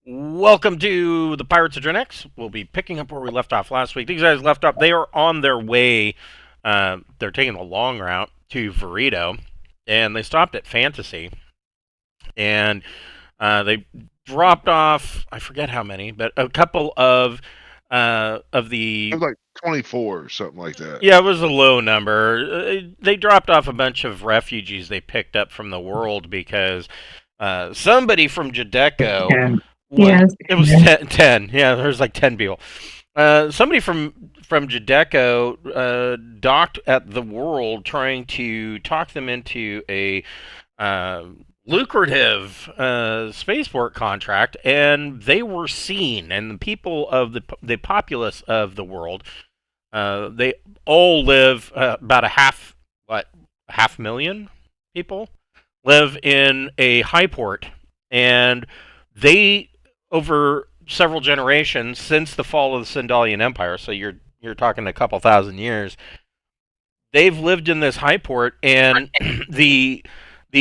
Welcome to the Pirates of Drinax. We'll be picking up where we left off last week. These guys left off. They are on their way. They're taking the long route to Vorito, and they stopped at Fantasy, and they dropped off. I forget how many, but a couple of It the. was like 24 or something like that. Yeah, it was a low number. They dropped off a bunch of refugees they picked up from the world because somebody from Jadeco. 10. Was Yes. it was 10. Yeah, there's like 10 people. Somebody from Jadeco docked at the World, trying to talk them into a uh, lucrative spaceport contract, and they were seen. And the people of the populace of the World, they all live about a half million people live in a high port, and they over several generations since the fall of the Sindalian Empire, so you're talking a couple thousand years, they've lived in this high port, and the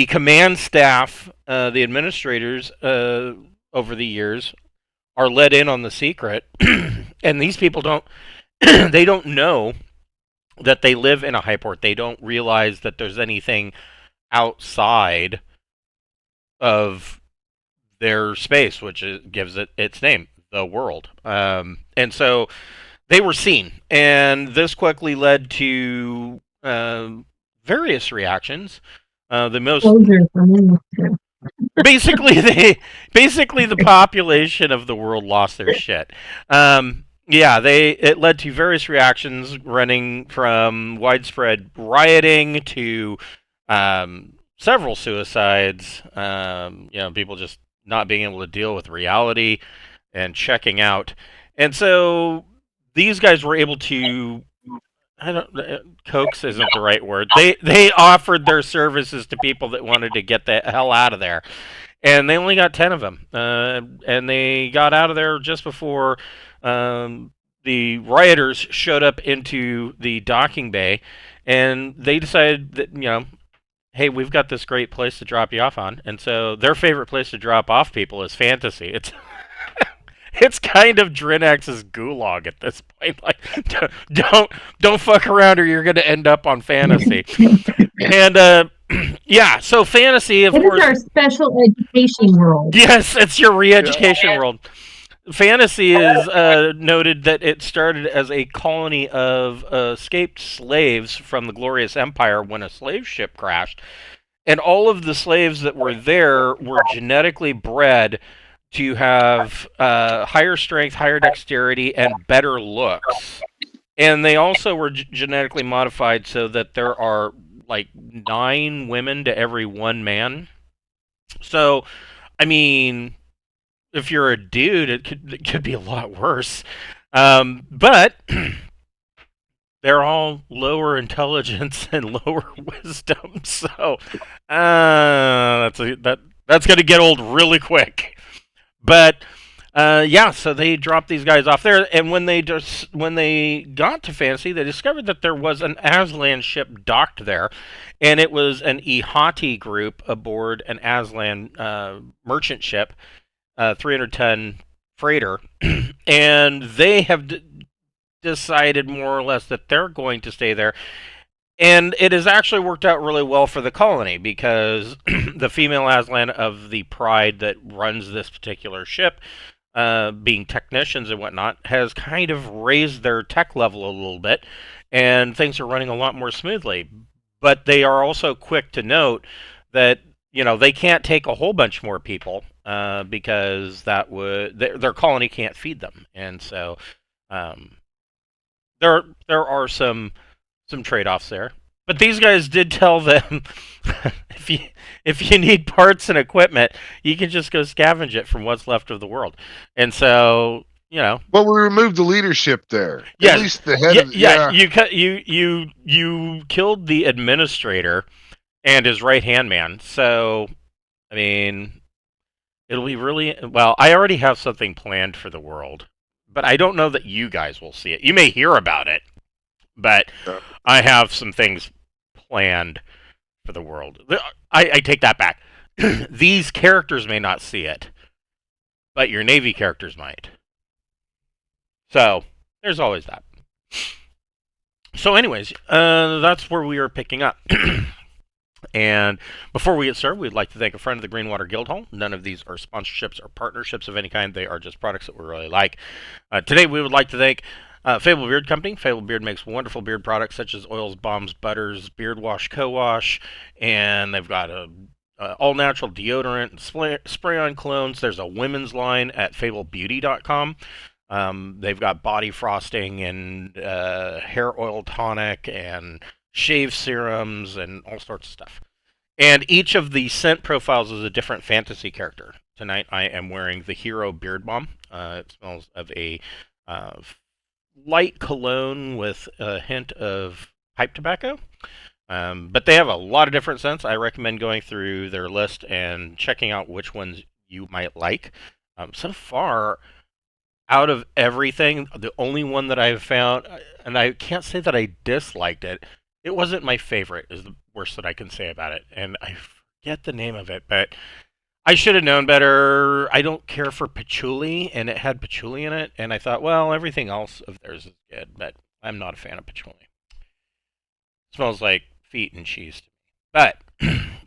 command staff, the administrators, over the years, are let in on the secret, and these people don't they don't know that they live in a high port. They don't realize that there's anything outside of their space, which gives it its name, the world. And so they were seen, and this quickly led to various reactions. The most Closure for me. basically the population of the world lost their shit. Yeah, it led to various reactions, running from widespread rioting to several suicides. People just not being able to deal with reality and checking out. And so these guys were able to. I don't. Coax isn't the right word. They offered their services to people that wanted to get the hell out of there, and they only got 10 of them. And they got out of there just before the rioters showed up into the docking bay, and they decided that, hey, we've got this great place to drop you off on. And so their favorite place to drop off people is Fantasy. It's kind of Drinax's gulag at this point. Like, don't fuck around, or you're going to end up on Fantasy. And yeah, so Fantasy, of It course. is our special education world. Yes, it's your re-education world. Fantasy is noted that it started as a colony of escaped slaves from the Glorious Empire when a slave ship crashed. And all of the slaves that were there were genetically bred to have higher strength, higher dexterity, and better looks. And they also were genetically modified so that there are like 9 women to every 1 man. So, I mean, if you're a dude, it could be a lot worse. But they're all lower intelligence and lower wisdom, so that's gonna get old really quick. But yeah, so they dropped these guys off there, and when they got to Fantasy, they discovered that there was an Aslan ship docked there, and it was an iHatei group aboard an Aslan merchant ship, 300-ton freighter, and they have decided more or less that they're going to stay there. And it has actually worked out really well for the colony, because the female Aslan of the Pride that runs this particular ship, being technicians and whatnot, has kind of raised their tech level a little bit, and things are running a lot more smoothly. But they are also quick to note that they can't take a whole bunch more people, because their colony can't feed them, and so um, there are some trade offs there. But these guys did tell them, if you need parts and equipment, you can just go scavenge it from what's left of the world. And so, Well, we removed the leadership there. yeah, At least the head yeah, of yeah. You killed the administrator and his right hand man. So, I mean, it'll be really well. I already have something planned for the world, but I don't know that you guys will see it. You may hear about it, but I have some things planned for the world. I take that back. These characters may not see it, but your Navy characters might. So there's always that. So, anyways, that's where we are picking up. And before we get started, we'd like to thank a friend of the Greenwater Guildhall. None of these are sponsorships or partnerships of any kind. They are just products that we really like. Today, we would like to thank Fable Beard Company. Fable Beard makes wonderful beard products such as oils, balms, butters, beard wash, co-wash, and they've got a all-natural deodorant, spray-on colones. There's a women's line at fablebeauty.com. They've got body frosting and hair oil tonic and shave serums and all sorts of stuff. And each of the scent profiles is a different fantasy character. Tonight I am wearing the Hero Beard Balm. It smells of a light cologne with a hint of pipe tobacco. But they have a lot of different scents. I recommend going through their list and checking out which ones you might like. So far, out of everything, the only one that I've found, and I can't say that I disliked it, it wasn't my favorite, is the worst that I can say about it. And I forget the name of it, but I should have known better. I don't care for patchouli, and it had patchouli in it, and I thought, well, everything else of theirs is good, but I'm not a fan of patchouli. It smells like feet and cheese to me. But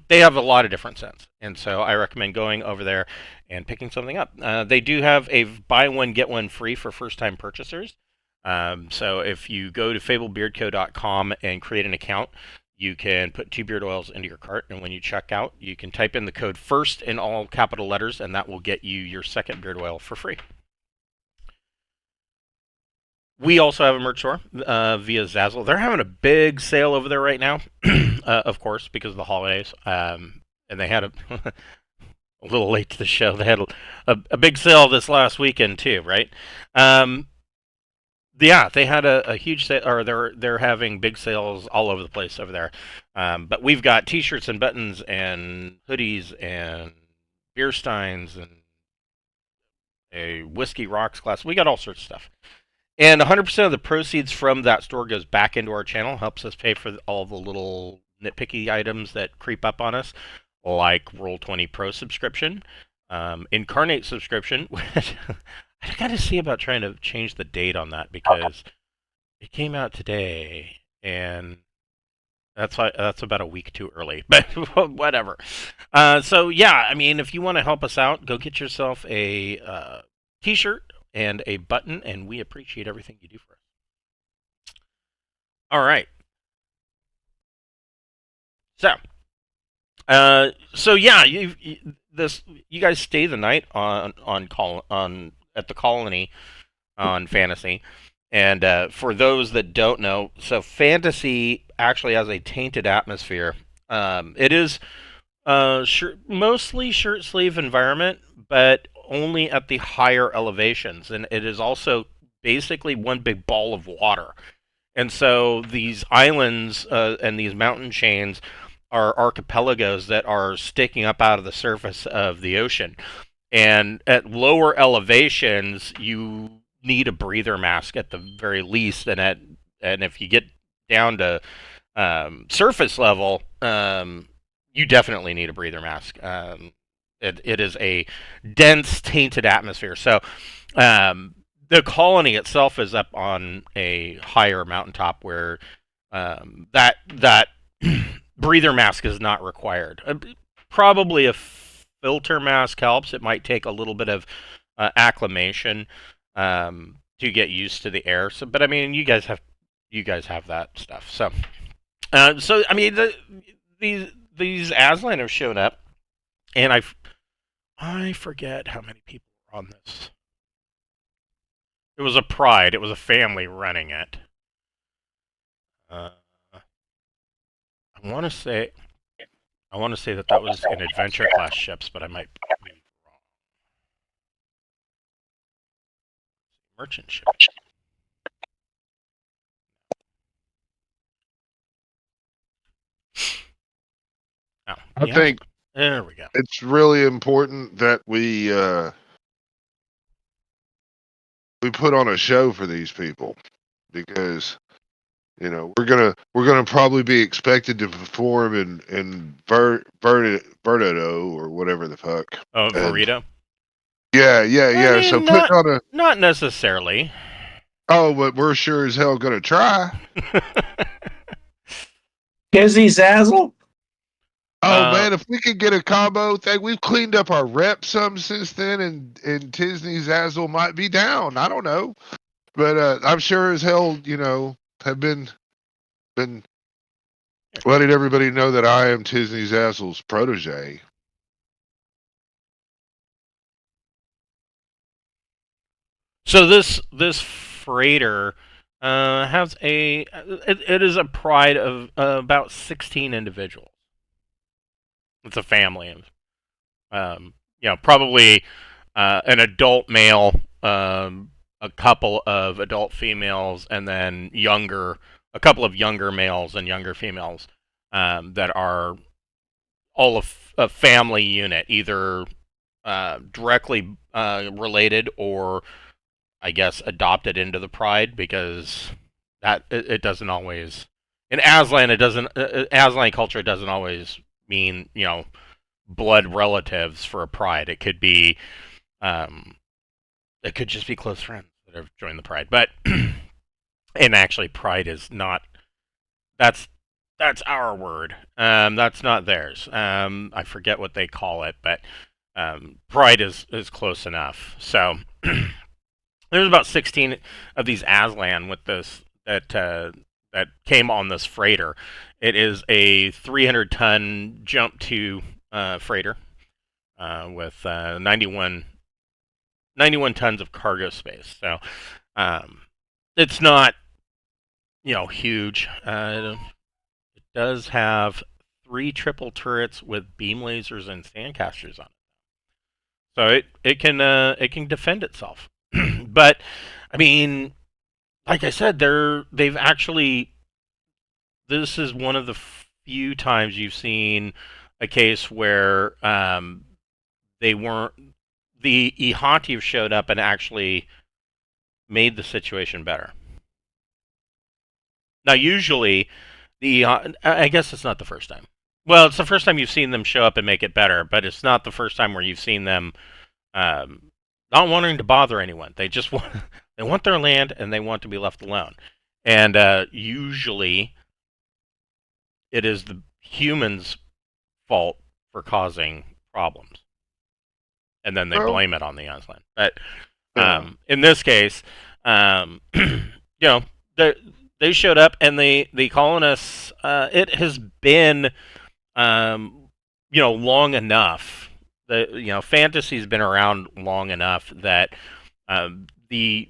they have a lot of different scents, and so I recommend going over there and picking something up. They do have a buy one, get one free for first-time purchasers. So if you go to fablebeardco.com and create an account, you can put 2 beard oils into your cart, and when you check out, you can type in the code FIRST in all capital letters, and that will get you your second beard oil for free. We also have a merch store via Zazzle. They're having a big sale over there right now, of course, because of the holidays. And they had a little late to the show. They had a big sale this last weekend too, right? Yeah, they had a huge sale, or they're having big sales all over the place over there. But we've got T-shirts and buttons and hoodies and beer steins and a whiskey rocks glass. We got all sorts of stuff. And 100% of the proceeds from that store goes back into our channel, helps us pay for all the little nitpicky items that creep up on us, like Roll20 Pro subscription, Incarnate subscription. I got to see about trying to change the date on that because it came out today, and that's about a week too early. But whatever. So yeah, I mean, if you want to help us out, go get yourself a T-shirt and a button, and we appreciate everything you do for us. All right. So yeah, you guys stay the night on at the colony on fantasy, and for those that don't know, so fantasy actually has a tainted atmosphere. It is mostly shirt sleeve environment, but only at the higher elevations, and it is also basically one big ball of water. And so these islands and these mountain chains are archipelagos that are sticking up out of the surface of the ocean. And at lower elevations, you need a breather mask at the very least, and if you get down to surface level, you definitely need a breather mask. It is a dense, tainted atmosphere. So the colony itself is up on a higher mountaintop where that breather mask is not required. Probably a filter mask helps. It might take a little bit of acclimation to get used to the air. So, but I mean, you guys have that stuff. So I mean, these Aslan have shown up, and I forget how many people were on this. It was a pride. It was a family running it. I want to say that was an adventure class ships, but I might be wrong. Merchant ship. Oh, I think there we go. it's really important that we put on a show for these people, because we're gonna probably be expected to perform in Verito or whatever the fuck. Oh, Vorito. I yeah. So mean, putting on a not necessarily. but we're sure as hell gonna try. Kizzy Zazzle? Oh man, if we could get a combo thing, we've cleaned up our rep some since then, and Tisney Zazzle might be down. I don't know, but I'm sure as hell, have been letting everybody know that I am Tisney Zazzle's protege. So this freighter has it is a pride of about 16 individuals. It's a family of probably an adult male, a couple of adult females, and then a couple of younger males and younger females that are all a family unit, either directly related or I guess adopted into the pride, because it doesn't always in Aslan it doesn't Aslan culture doesn't always mean blood relatives for a pride. It could be it could just be close friends that have joined the pride. But and actually pride is not that's our word. That's not theirs. I forget what they call it, but pride is close enough. So there's about 16 of these Aslan with this that came on this freighter. It is a 300-ton jump to freighter with 91 tons of cargo space. So it's not huge. It does have 3 triple turrets with beam lasers and sandcasters on it. So it can defend itself. But I mean, like I said, they've actually, this is one of the few times you've seen a case where they weren't, the iHatei have showed up and actually made the situation better. Now, usually, I guess it's not the first time. Well, it's the first time you've seen them show up and make it better, but it's not the first time where you've seen them not wanting to bother anyone. They just want their land and they want to be left alone. And usually, it is the humans' fault for causing problems, and then they blame it on the Aslan. But in this case, they showed up and the colonists. It has been, long enough. Fantasy's been around long enough that the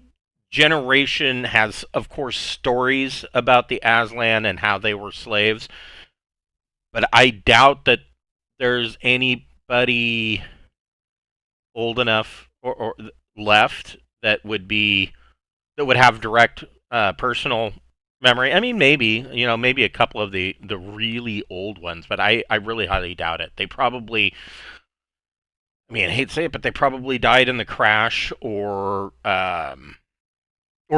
generation has, of course, stories about the Aslan and how they were slaves. But I doubt that there's anybody old enough or left that would have direct personal memory. I mean, maybe a couple of the really old ones, but I really highly doubt it. They probably, I mean, I hate to say it, but they probably died in the crash or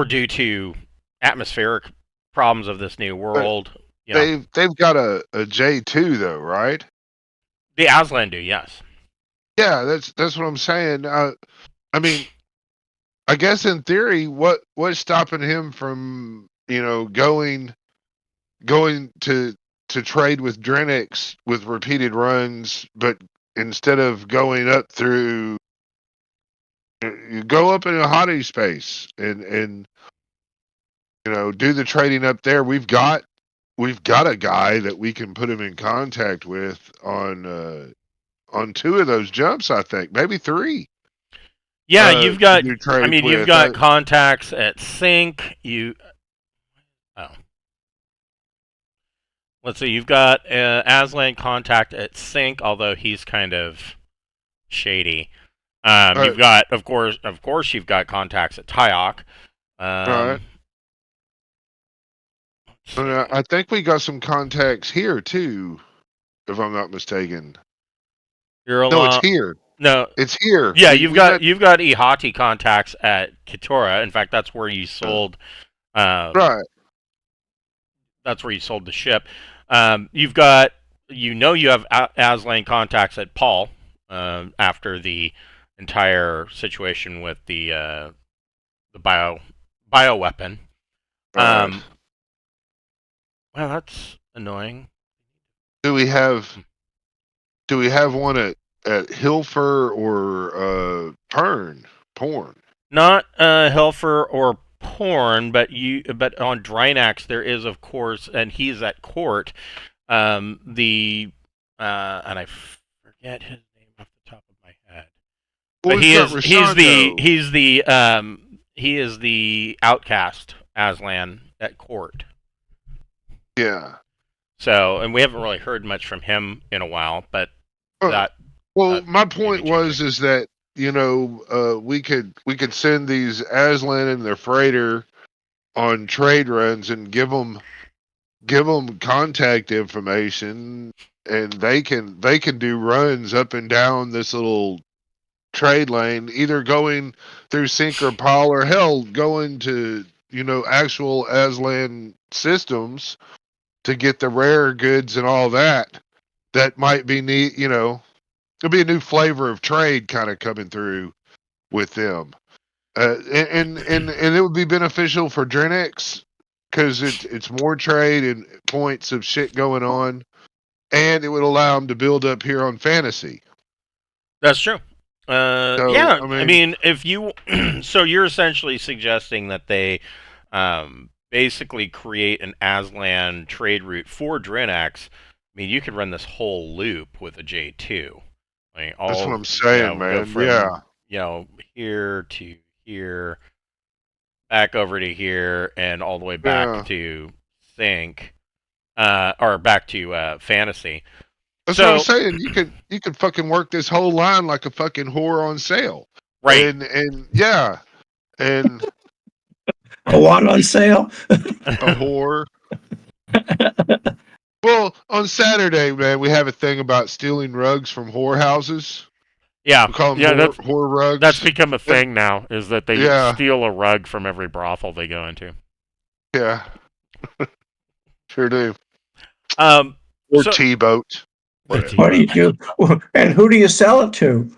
due to atmospheric problems of this new world. They've got a J2 though, right? The Aslan do, yes. Yeah, that's what I'm saying. I mean, I guess in theory, what's stopping him from going to trade with Drinax with repeated runs, but instead of going up through, you go up in a iHatei space and do the trading up there. We've got a guy that we can put him in contact with on 2 of those jumps. I think maybe 3. Yeah, you've got. I mean, you've got with. contacts at Sync. Let's see. You've got Aslan contact at Sync, although he's kind of shady. You've got, of course, you've got contacts at Tyok. Right. I think we got some contacts here too, if I'm not mistaken. No, it's here. No, it's here. Yeah, you've got iHatei contacts at Kitora. In fact, that's where you sold. Right. That's where you sold the ship. You've got, you have Aslan contacts at Paul after the entire situation with the bioweapon. Right. Well, that's annoying. Do we have one at Hilfer or Porn? Not Helfer or Porn, but on Drinax there is, of course, and he's at court. The and I forget his name off the top of my head. Well, But we've got Rosando. he is the outcast Aslan at court. Yeah. So, and we haven't really heard much from him in a while, but Uh, that Well, my may point be was changing. is that we could send these Aslan and their freighter on trade runs and give them contact information, and they can do runs up and down this little trade lane, either going through Sink or Pile, or hell, going to actual Aslan systems to get the rare goods and all that. That might be neat. It'll be a new flavor of trade kind of coming through with them. And it would be beneficial for Drinax because it's more trade and points of shit going on, and it would allow them to build up here on fantasy. That's true. So Yeah, I I mean, mean, if you, so you're essentially suggesting that they, basically create an Aslan trade route for Drinax. I mean, you could run this whole loop with a J2. I mean, that's what all, I'm saying, go man. Yeah, from, here to here, back over to here, and all the way back yeah. to Sync, or back to Fantasy. That's what I'm So, saying. You could fucking work this whole line like a fucking whore on sale, right. and yeah, and A what on sale? a whore. Well, on Saturday, man, we have a thing about stealing rugs from whorehouses. Yeah, We call them Yeah, whore that's rugs. become a And, thing now. Is that they yeah, steal a rug from every brothel they go into? yeah, sure do. um, Or so T-boat, the whatever. What do you T-boat. do? And who do you sell it to?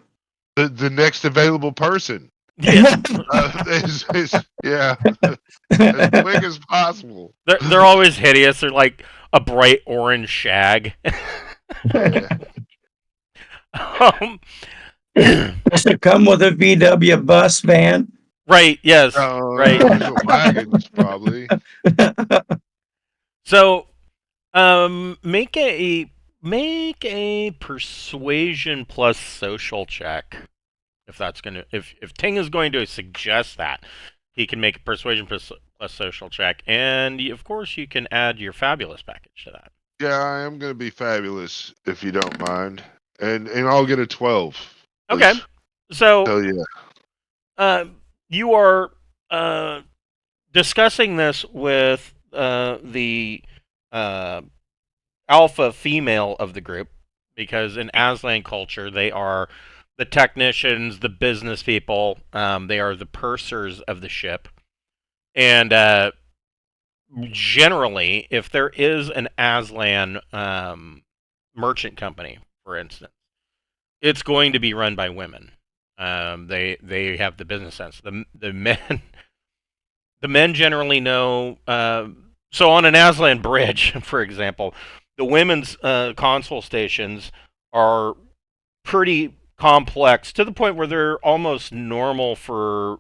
The next available person. Yeah, Yeah, as quick as possible. they're always hideous. They're like a bright orange shag. Yeah. um, Does it come with a VW bus van? right. Yes. Right. These are wagons, probably. So, make a persuasion plus social check. If that's gonna, if Ting is going to suggest that, he can make a persuasion plus social check, and of course you can add your fabulous package to that. Yeah, I am going to be fabulous if you don't mind, and I'll get a 12. Okay. So, Hell yeah. you are discussing this with the uh, alpha female of the group, because in Aslan culture they are the technicians, the business people. They are the pursers of the ship, and generally, if there is an Aslan merchant company, for instance, it's going to be run by women. They have the business sense. The men the men generally know. So on an Aslan bridge, for example, the women's console stations are pretty complex to the point where they're almost normal for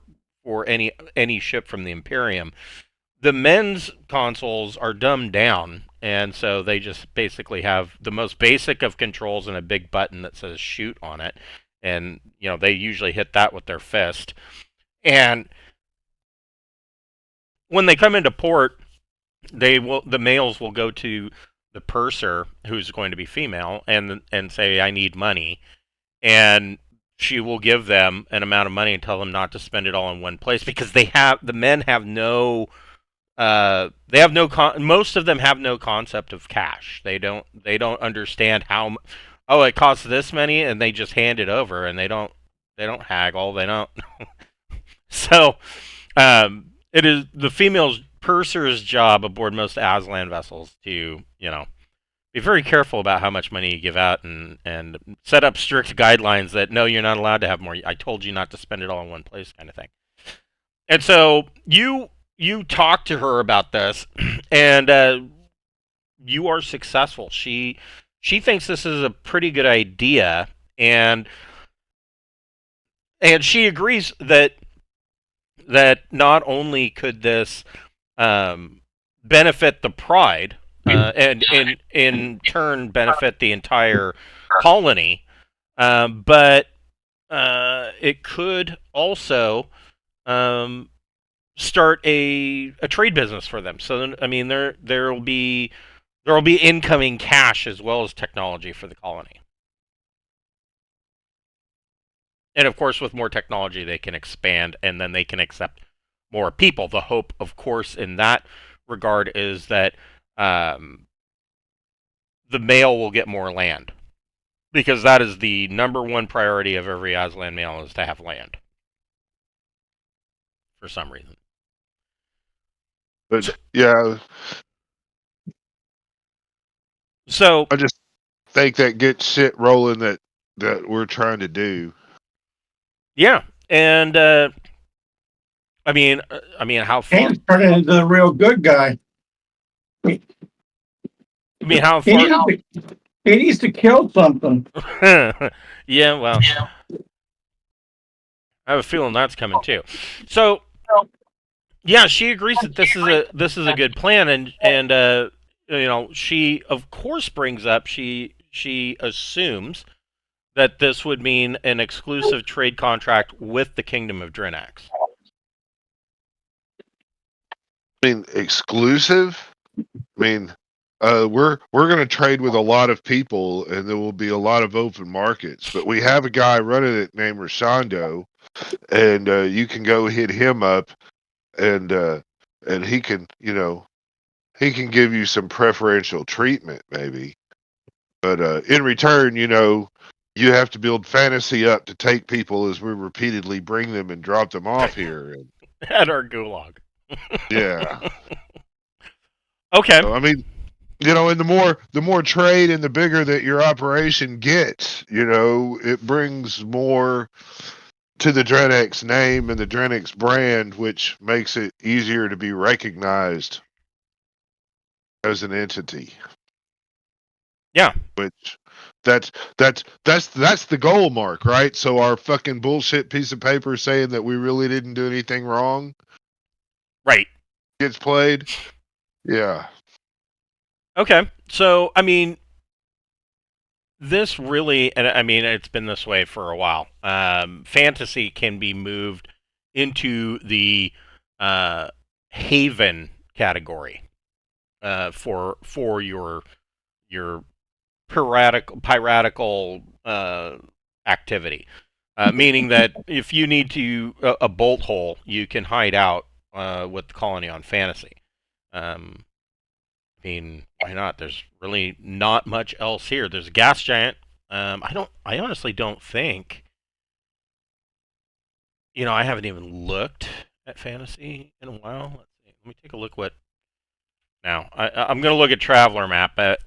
any ship from the Imperium. The men's consoles are dumbed down, and so they just basically have the most basic of controls and a big button that says shoot on it, and they usually hit that with their fist. And when they come into port, the males will go to the purser, who's going to be female, and say, I need money, and she will give them an amount of money and tell them not to spend it all in one place, because the men have no most of them have no concept of cash. They don't understand how, oh, it costs this many, and they just hand it over, and they don't haggle, they don't. So it is the female's purser's job aboard most Aslan vessels to be very careful about how much money you give out, and set up strict guidelines that no, you're not allowed to have more. I told you not to spend it all in one place, kind of thing. And so you talk to her about this, and you are successful. She thinks this is a pretty good idea, and she agrees that not only could this benefit the Pride, and in turn benefit the entire colony, but it could also start a trade business for them. So I mean, there will be incoming cash as well as technology for the colony. And of course, with more technology, they can expand, and then they can accept more people. The hope, of course, in that regard is that the male will get more land, because that is the number one priority of every Aslan male, is to have land for some reason. But yeah, So I just think that gets shit rolling that we're trying to do. yeah, and I mean, how far? He's turning into the real good guy. I mean, how He far? needs to kill something. Yeah, well, I have a feeling that's coming too. So yeah, she agrees that this is a good plan, and you know, she of course brings up, she assumes that this would mean an exclusive trade contract with the Kingdom of Drinax. I mean, exclusive. I mean, we're going to trade with a lot of people, and there will be a lot of open markets. But we have a guy running it named Rashando, and you can go hit him up, and he can, he can give you some preferential treatment, maybe. But in return, you have to build fantasy up to take people as we repeatedly bring them and drop them off here. And, At our gulag. yeah. Okay. So, I mean, and the more trade and the bigger that your operation gets, it brings more to the Drinax name and the Drinax brand, which makes it easier to be recognized as an entity. Yeah. Which that's the goal, Mark, right? So our fucking bullshit piece of paper saying that we really didn't do anything wrong, right, gets played. Yeah. Okay. So, I mean, this really, and I mean, it's been this way for a while. Fantasy can be moved into the haven category for your piratical activity, meaning that if you need to a bolt hole, you can hide out with the colony on fantasy. I mean, why not? There's really not much else here. There's a gas giant. I honestly don't think. I haven't even looked at fantasy in a while. Let's see. Let me take a look. What now? I'm going to look at Traveler Map, but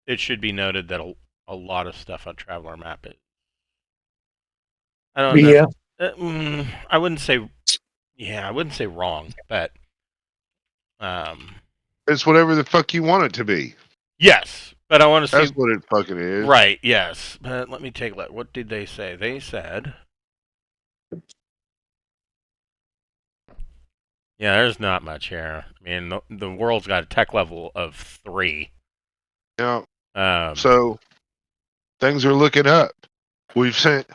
it should be noted that a lot of stuff on Traveler Map is. I don't know. Yeah. I wouldn't say. Yeah, I wouldn't say wrong, but. It's whatever the fuck you want it to be. Yes, but I want to see. That's what it fucking is. Right, yes. But let me take a look. What did they say? They said. Yeah, there's not much here. I mean, the world's got a tech level of 3. Yeah. Um, So things are looking up. We've sent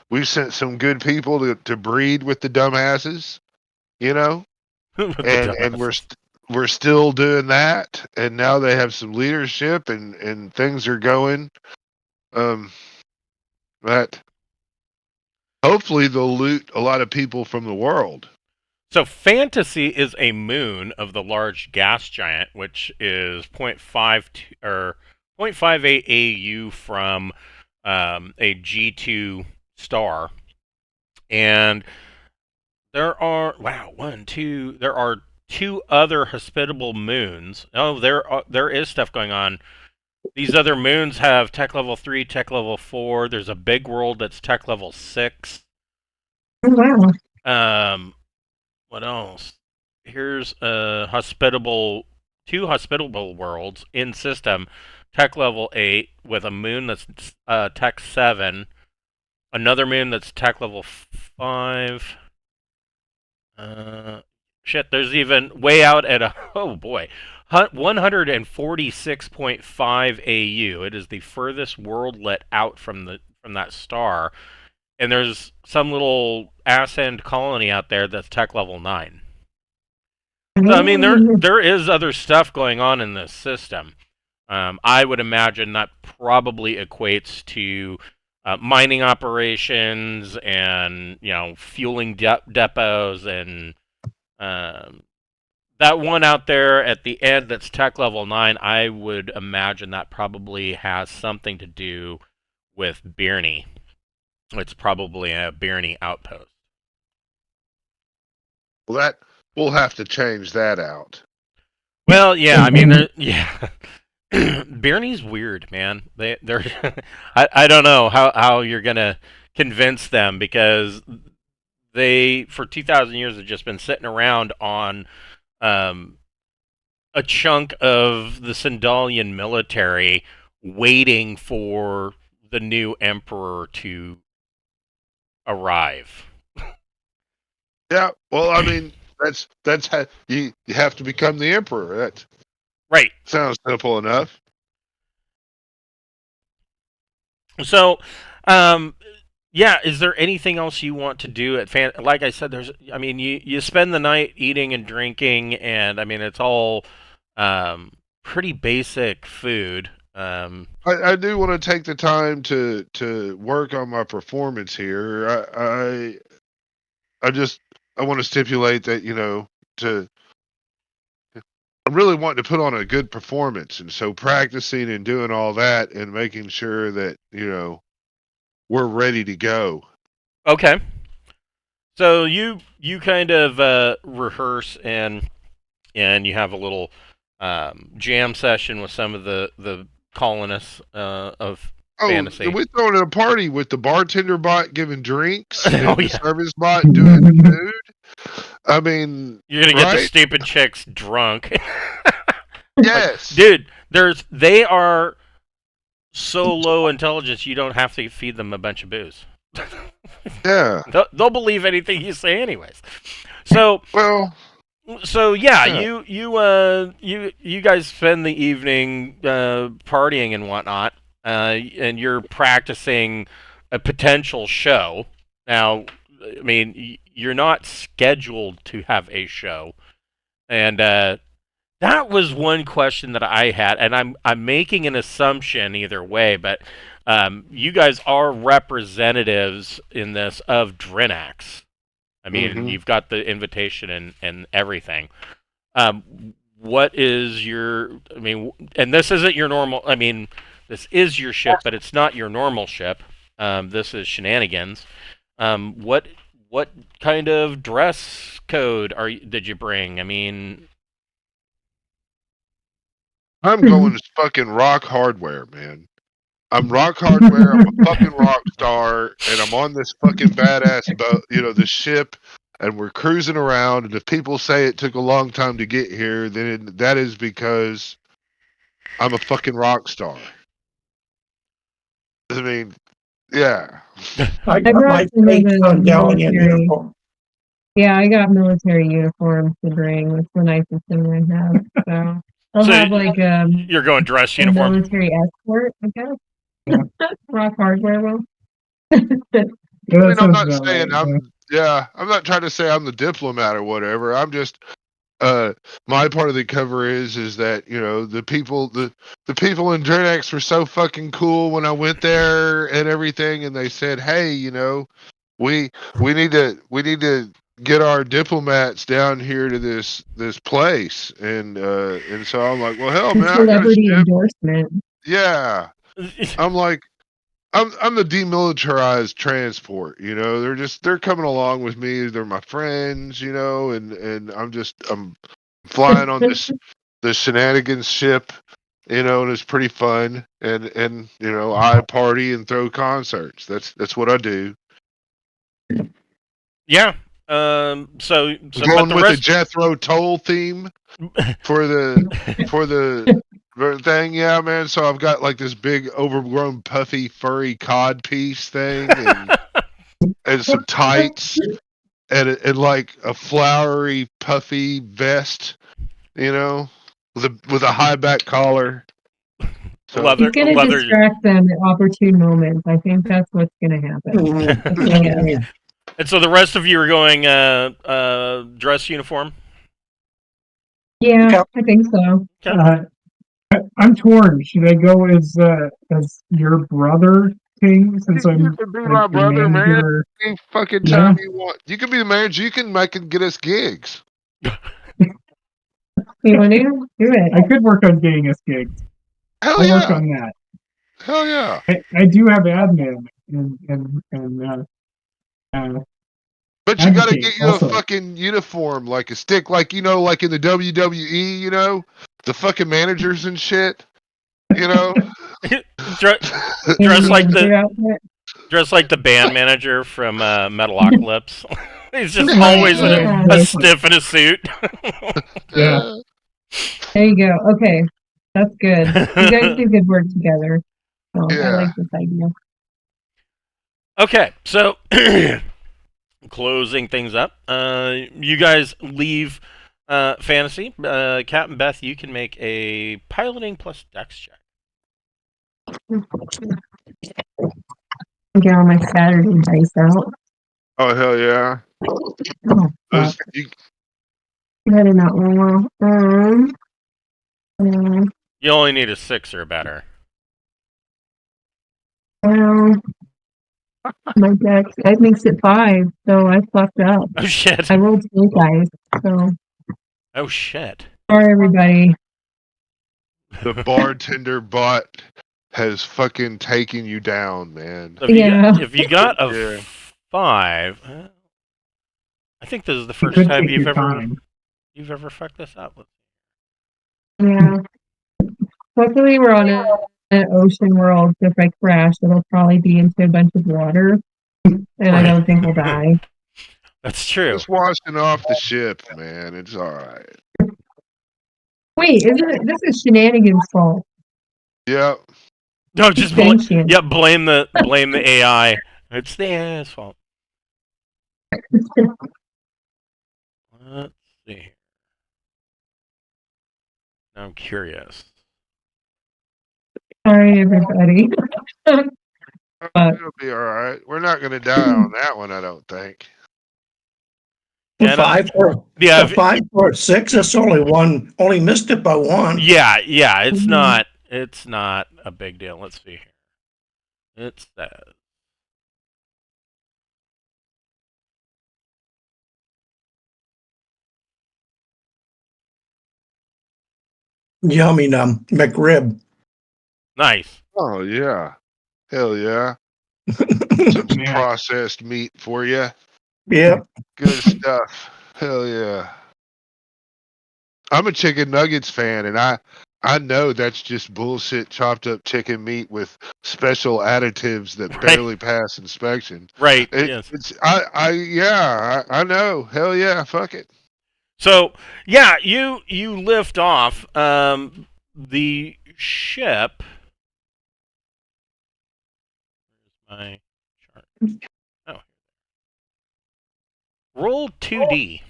some good people to breed with the dumbasses, and we're still doing that, and now they have some leadership, and things are going. That hopefully they'll loot a lot of people from the world. So fantasy is a moon of the large gas giant, which is 0.52 or 0.58 AU from a G2 star, and there are there are two other hospitable moons. Oh, there is stuff going on. These other moons have tech level 3, tech level 4. There's a big world that's tech level 6. Oh, wow. What else? Here's two hospitable worlds in system, tech level 8 with a moon that's tech 7, another moon that's tech level 5. Shit, there's even way out at oh boy, 146.5 AU. It is the furthest world let out from that star, and there's some little ass end colony out there that's tech level 9. So I mean, there is other stuff going on in this system. I would imagine that probably equates to mining operations and fueling depots and that one out there at the end that's tech level 9. I would imagine that probably has something to do with Birney. It's probably a Birney outpost. Well, that we'll have to change that out. Well, yeah, I mean, yeah. Birney's weird, man. They're I don't know how you're gonna convince them, because they for 2,000 years have just been sitting around on a chunk of the Sindalian military waiting for the new emperor to arrive. Yeah, well, I mean, that's how you have to become the emperor. That Right. sounds simple enough. So, yeah, is there anything else you want to do at like I said, you spend the night eating and drinking, and I mean, it's all pretty basic food. I do want to take the time to work on my performance here. I want to stipulate that I'm really wanting to put on a good performance, and so practicing and doing all that and making sure that we're ready to go. Okay. So you kind of rehearse and you have a little jam session with some of the colonists of Oh, fantasy. we throwing a party with the bartender bot giving drinks and Oh, the yeah. service bot doing the food. I mean, You're gonna get the right? stupid chicks drunk. Yes. Dude, they are so low intelligence you don't have to feed them a bunch of booze. Yeah. They'll believe anything you say anyways. So Well, yeah, yeah. you guys spend the evening partying and whatnot, and you're practicing a potential show. Now, I mean, you're not scheduled to have a show, and that was one question that I had, and I'm making an assumption either way, but you guys are representatives in this of Drinax. I mean, you've got the invitation and everything. What is your? I mean, and this isn't your normal. I mean, this is your ship, but it's not your normal ship. This is shenanigans. What kind of dress code did you bring? I mean, I'm going as fucking rock hardware, man. I'm rock hardware. I'm a fucking rock star, and I'm on this fucking badass boat, the ship, and we're cruising around. And if people say it took a long time to get here, then that is because I'm a fucking rock star. I mean, yeah. I got brought my some of fake the Sundalian military. uniform. Yeah, I got military uniforms to bring. That's the nicest thing I have. So I'll So have like you're going dress a uniform. military escort, I guess. Rock hardware will. I mean, I'm not saying I'm not trying to say I'm the diplomat or whatever. I'm just my part of the cover is that the people in Drinax were so fucking cool when I went there and everything, and they said, hey, we need to get our diplomats down here to this place, and so I'm like, well, hell, man, I got a Celebrity ship. endorsement. Yeah, I'm like, I'm the demilitarized transport. You know, they're coming along with me. They're my friends. You know, and I'm flying on this shenanigans ship. You know, and it's pretty fun. And you know, I party and throw concerts. That's what I do. Yeah. But Going the with the rest. Jethro Tull theme for the thing, yeah, man. So I've got like this big, overgrown, puffy, furry cod piece thing, and some tights, and like a flowery, puffy vest, you know, with a high back collar. So He's gonna Leather. distract them at opportune moments. I think that's what's gonna happen. That's my guess. And so the rest of you are going dress uniform. Yeah, Yep. I think so. I'm torn. Should I go as your brother, King, since you I'm can be like my the brother, man. manager? Any fucking Yeah. time you want. You can be the manager. You can get us gigs. You want to do it? I could work on getting us gigs. Hell I'll work yeah. on that. Hell yeah. I do have admin and But you gotta advocate get you also. a fucking uniform, like a stick, like, you know, like in the WWE, you know, the fucking managers and shit, you know. Dress like the band manager from Metalocalypse. He's just always in Yeah. a stiff in a suit. Yeah. There you go. Okay, that's good. You guys do good work together. So I Yeah. like this idea. Okay, so closing things up. You guys leave fantasy. Captain Beth, you can make a piloting plus dex check. Get all my Saturday dice out. Oh hell yeah. Oh, Those, fuck. you, I did not roll well. You only need a 6 or better. Well, my deck, that makes it 5, so I fucked up. Oh shit. I rolled 2 dice, so Oh shit. sorry everybody. the bartender bot has fucking taken you down, man. So Yeah. if you got a Yeah. 5, I think this is the You first could time take your time. you've ever fucked this up. Yeah. Luckily we're on an ocean world, so if I crash, it'll probably be into a bunch of water. And I don't think we'll die. That's true. Just washing off the ship, man. It's alright. Wait, this is Shenanigans' fault. Yep. No, just Sentient. blame the AI. It's the AI's fault. Let's see. Now I'm curious. Sorry everybody. It'll be alright. We're not gonna die on that one, I don't think. Yeah, no, 5 or yeah, 5 or 6. That's only one. Only missed it by 1. yeah. It's Mhm. not a big deal. Let's see here. It says Yummy McRib. nice. Oh yeah. Hell yeah. Some Yeah. processed meat for you. Yep. Good stuff. Hell yeah. I'm a chicken nuggets fan, and I know that's just bullshit chopped up chicken meat with special additives that Right. barely pass inspection. Right. Yes. I know. Hell yeah, fuck it. So yeah, you lift off. The ship. Where's my chart? Oh. Roll 2D.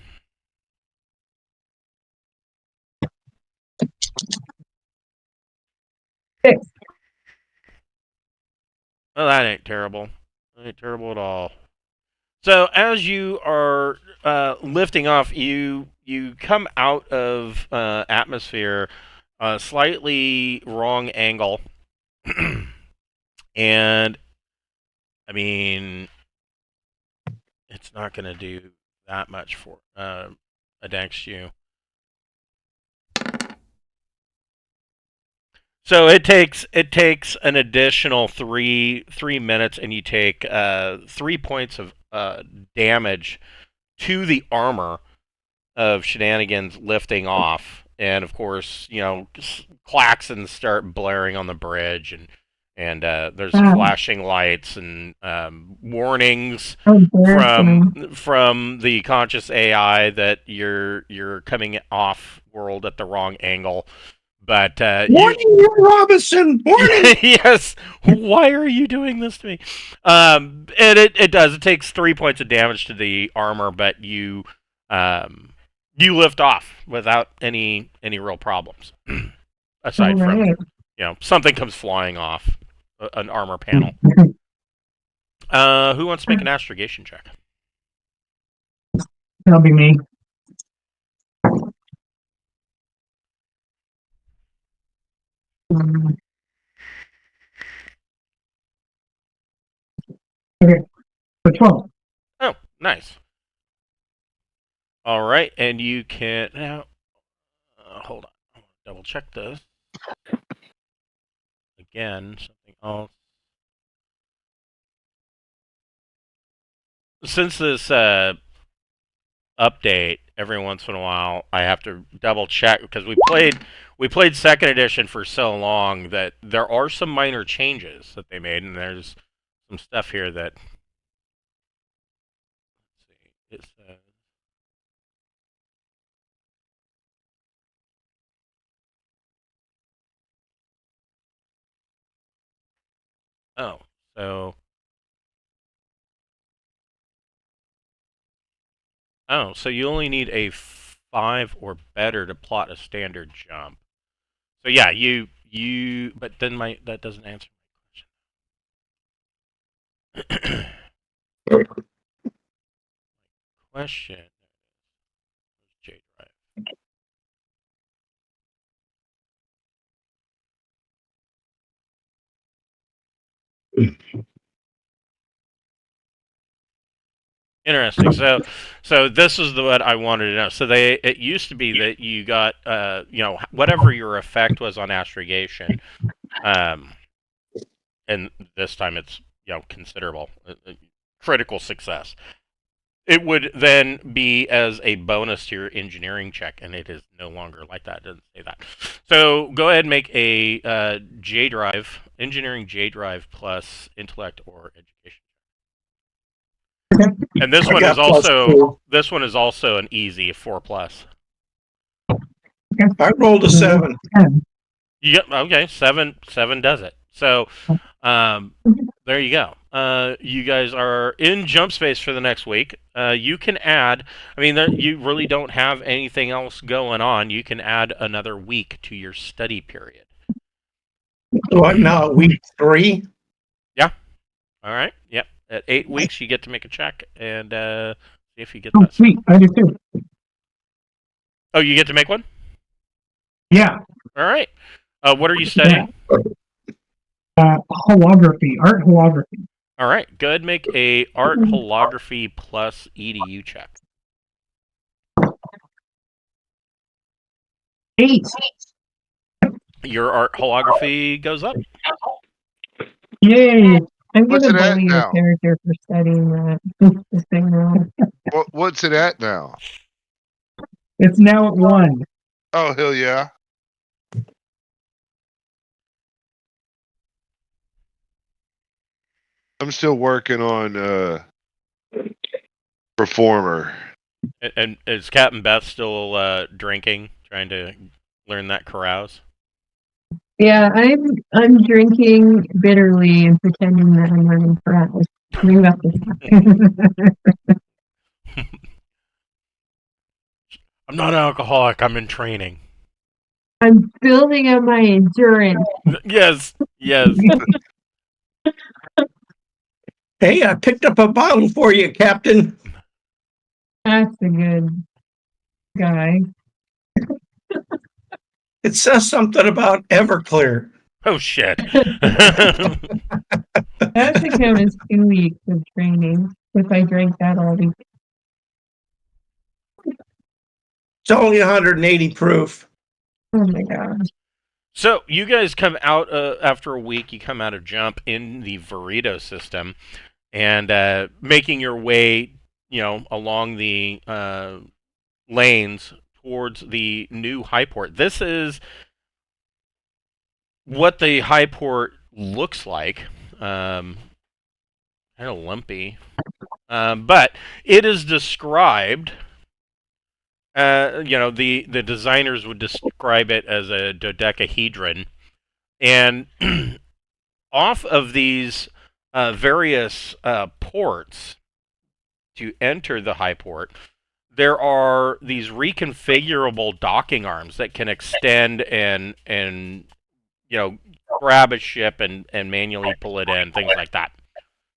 Six. Well, that ain't terrible. That ain't terrible at all. So as you are lifting off, you come out of atmosphere, slightly wrong angle, and I mean, it's not going to do that much for against you. So it takes an additional three minutes, and you take 3 points of damage to the armor of shenanigans lifting off, and of course, klaxons start blaring on the bridge, and there's flashing lights and warnings from the conscious AI that you're coming off world at the wrong angle. But Warning, Robinson! Warning! yes, why are you doing this to me? And it does. It takes 3 points of damage to the armor, but you lift off without any real problems. Aside from something comes flying off an armor panel. Who wants to make an astrogation check? That'll be me. Okay, for 12. Oh, nice. All right, and you can now. Hold on, I'll double check this again. Something else. Since this update, every once in a while, I have to double check because we played second edition for so long that there are some minor changes that they made, and there's some stuff here that. Let's see. It says. Oh, so. Oh, so you only need a 5 or better to plot a standard jump. So yeah, but then that doesn't answer my question. Question. J drive. Interesting. So this is what I wanted to know. So it used to be that you got whatever your effect was on astrogation, and this time it's considerable, critical success. It would then be as a bonus to your engineering check, and it is no longer like that. It doesn't say that. So go ahead and make a J drive, engineering J drive plus intellect or education. And this one is also an easy 4+. I rolled a 7. Yep. Okay. Seven does it. So, there you go. You guys are in jump space for the next week. You can add. I mean, you really don't have anything else going on. You can add another week to your study period. What now? Week 3? Yeah. All right. Yep. At 8 weeks, you get to make a check and see if you get that. Sweet, I do too. Oh, you get to make one? Yeah. All right. What are you studying? Holography, art holography. All right. Go ahead and make a art holography plus EDU check. 8. Your art holography goes up. Yay! I'm What's gonna it at bully now? your character for studying that this thing wrong. What's it at now? It's now at 1. Oh, hell yeah. I'm still working on Performer. And is Captain Beth still drinking, trying to learn that carouse? Yeah, I'm drinking bitterly and pretending that I'm learning carouse. Bring up this. I'm not an alcoholic. I'm in training. I'm building up my endurance. Yes. Hey, I picked up a bottle for you, Captain. That's a good guy. It says something about Everclear. Oh shit. That should count as 2 weeks of training if I drank that all week. It's only 180 proof. Oh my gosh. So you guys come out after a week. You come out of jump in the Vorito system, and making your way, along the lanes towards the new Highport. This is what the Highport looks like. Kind of lumpy, but it is described. The designers would describe it as a dodecahedron, and off of these various ports to enter the high port, there are these reconfigurable docking arms that can extend and grab a ship and manually pull it in, things like that.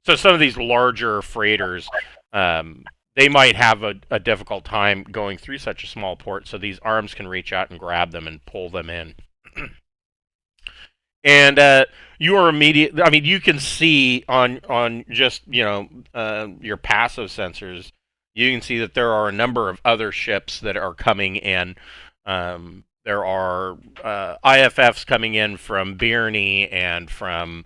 So some of these larger freighters, they might have a difficult time going through such a small port, so these arms can reach out and grab them and pull them in. And you are immediate. I mean, you can see on just your passive sensors, you can see that there are a number of other ships that are coming in. There are IFFs coming in from Birney and from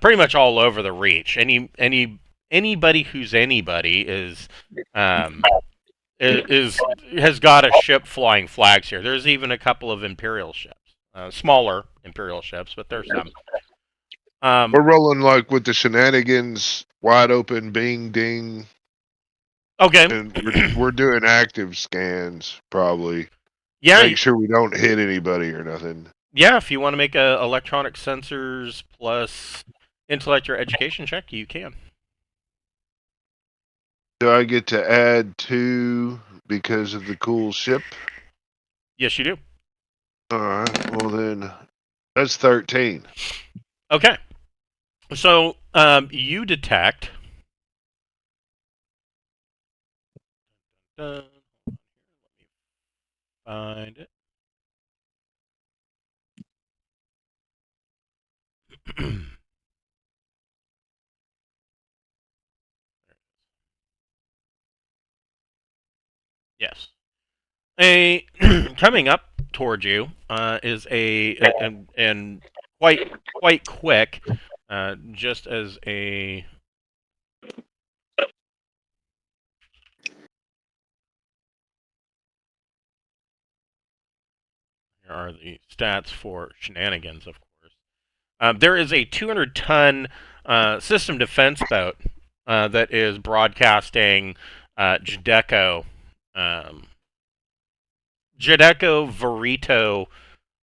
pretty much all over the Reach. Anybody who's anybody has got a ship flying flags here. There's even a couple of Imperial ships. Smaller Imperial ships, but there's some. We're rolling like with the shenanigans, wide open, bing, ding. Okay. And we're doing active scans, probably. Yeah. Make sure we don't hit anybody or nothing. Yeah, if you want to make a electronic sensors plus intellect or education check, you can. Do I get to add 2 because of the cool ship? Yes, you do. Alright, well then, that's 13. Okay. So, you detect... Let me find it. Yes. Coming up towards you is and quite quick, just as a... Here are the stats for shenanigans, of course. There is a 200-ton system defense boat that is broadcasting Jadeco Vorito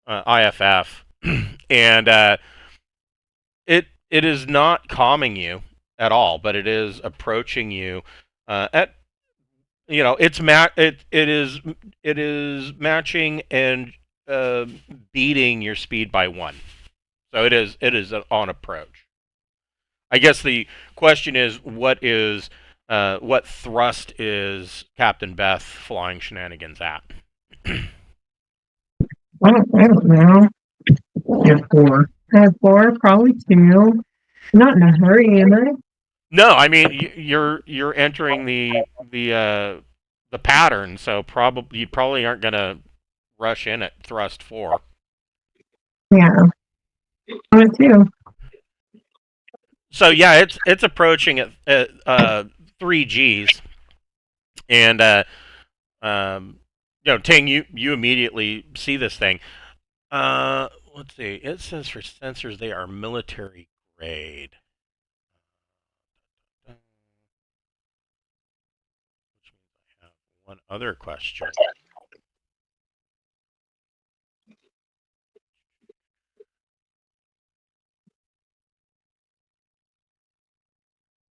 IFF, and it is not calming you at all, but it is approaching you at it is matching and beating your speed by 1. So it is on approach. I guess the question is, what thrust is Captain Beth flying shenanigans at? I don't know. Get 4. I have 4, probably 2. Not in a hurry, am I? No, I mean you're entering the pattern, so you probably aren't gonna rush in at thrust 4. Yeah. I'm at 2. So yeah, it's approaching at 3 Gs, and Ting, you immediately see this thing. Let's see. It says for sensors they are military grade. Which means I have one other question.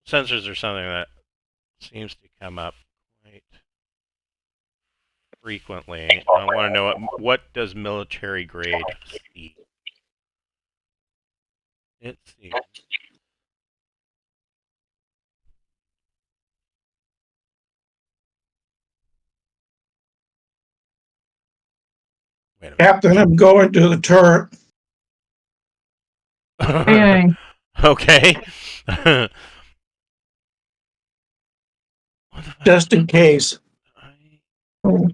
Sensors are something that seems to come up quite frequently. I want to know what does military grade see? It seems. Wait a Captain, I'm going to the turret. minute. Okay. Just in case. Oh.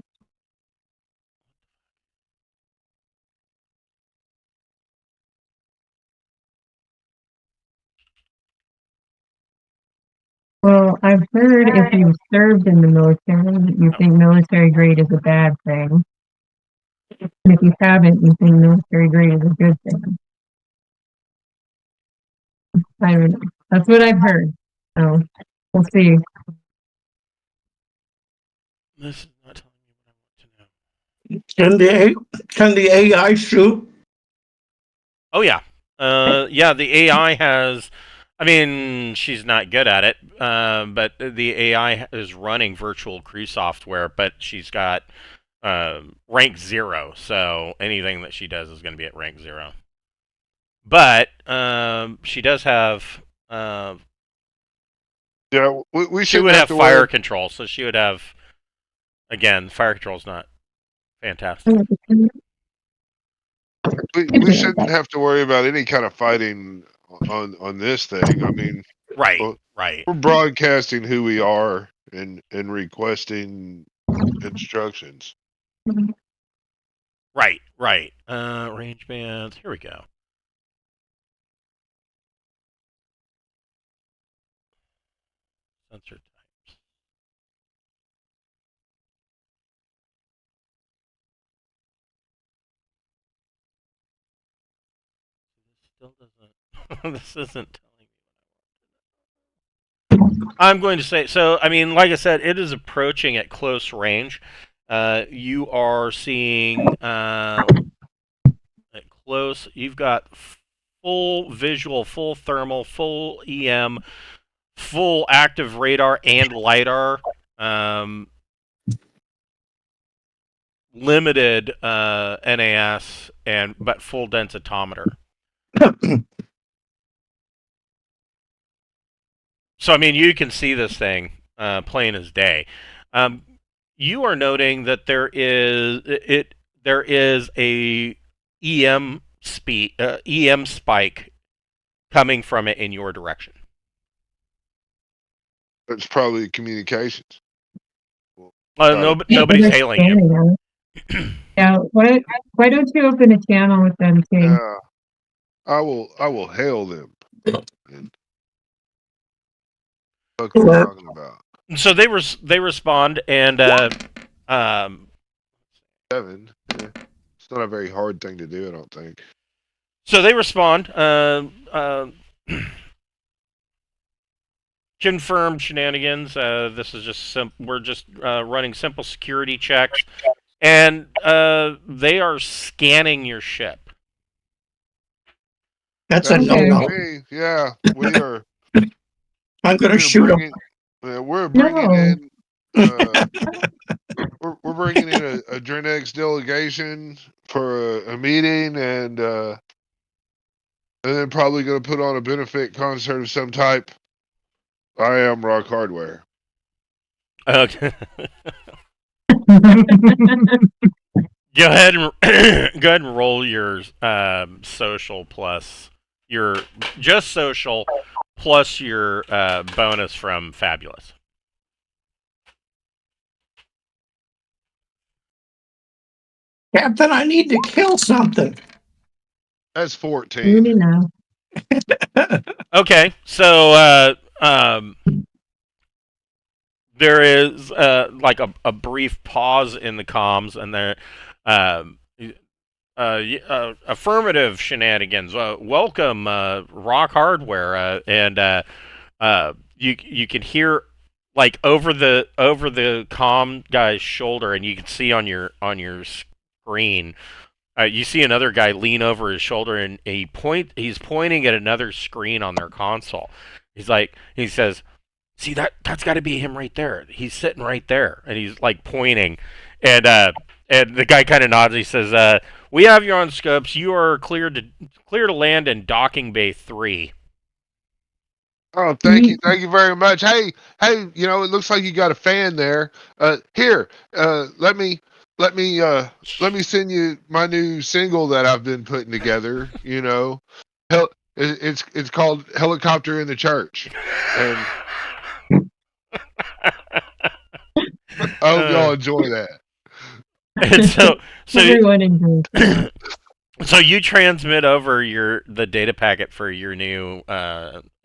Well, I've heard if you've served in the military, you think military grade is a bad thing. And if you haven't, you think military grade is a good thing. I don't know. That's what I've heard. So we'll see. This is not telling me what I want to know. Can the AI shoot? Oh yeah, yeah. The AI has. I mean, she's not good at it, but the AI is running virtual crew software, but she's got rank 0, so anything that she does is going to be at rank 0. But she does have. Yeah, we She shouldn't would have have to fire worry. control, so she would have. Again, fire control's not fantastic. We shouldn't have to worry about any kind of fighting on this thing. I mean, Right, well, right, we're broadcasting who we are and requesting instructions. right, right. Range bands. Here we go. Sensor types. This still doesn't. This isn't telling me. I'm going to say so. I mean, like I said, it is approaching at close range. You are seeing at close. You've got full visual, full thermal, full EM, full active radar and lidar. Limited NAS but full densitometer. So I mean, you can see this thing plain as day. You are noting that there is a EM spike coming from it in your direction. It's probably communications. Nobody's hailing you. Yeah, why don't you open a channel with them too? Yeah, I will hail them. What are you talking about? So they respond and 7. Yeah. It's not a very hard thing to do, I don't think. so they respond. Confirmed shenanigans. This is just we're just running simple security checks, and they are scanning your ship. That's a That's no-no. me. Yeah, we are. I'm going to shoot him. We're bringing No. in. We're bringing in a Drinax delegation for a meeting, and then probably going to put on a benefit concert of some type. I am Rock Hardware. Okay. Go ahead and roll your social plus your just social plus your bonus from Fabulous. Captain, I need to kill something. That's 14. Really now. Okay, so there is like a brief pause in the comms, and there affirmative shenanigans. Welcome, Rock Hardware, and you can hear like over the comm guy's shoulder, and you can see on your screen. You see another guy lean over his shoulder, and he's pointing at another screen on their console. He says, "See that's got to be him right there. He's sitting right there," and he's like pointing, and the guy kind of nods. He says, "We have you on scopes. You are clear to land in docking bay 3." Oh, thank you very much. Hey, it looks like you got a fan there. Here, let me send you my new single that I've been putting together. It's called "Helicopter in the Church," and I hope y'all enjoy that. And so Everyone enjoys. So you transmit over the data packet for your new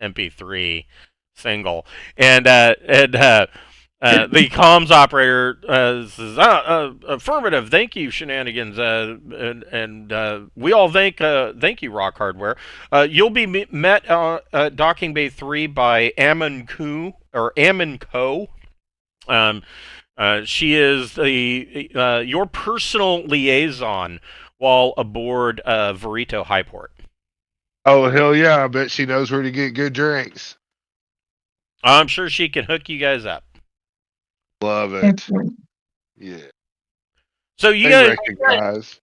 MP3 single, and the comms operator says, "Affirmative, thank you, shenanigans," and we all thank you, Rock Hardware. You'll be met at Docking Bay 3 by Ammon Co. She is the your personal liaison while aboard Vorito Highport. Oh, hell yeah. I bet she knows where to get good drinks. I'm sure she can hook you guys up. Love it. Excellent. Yeah. So you They guys, recognize.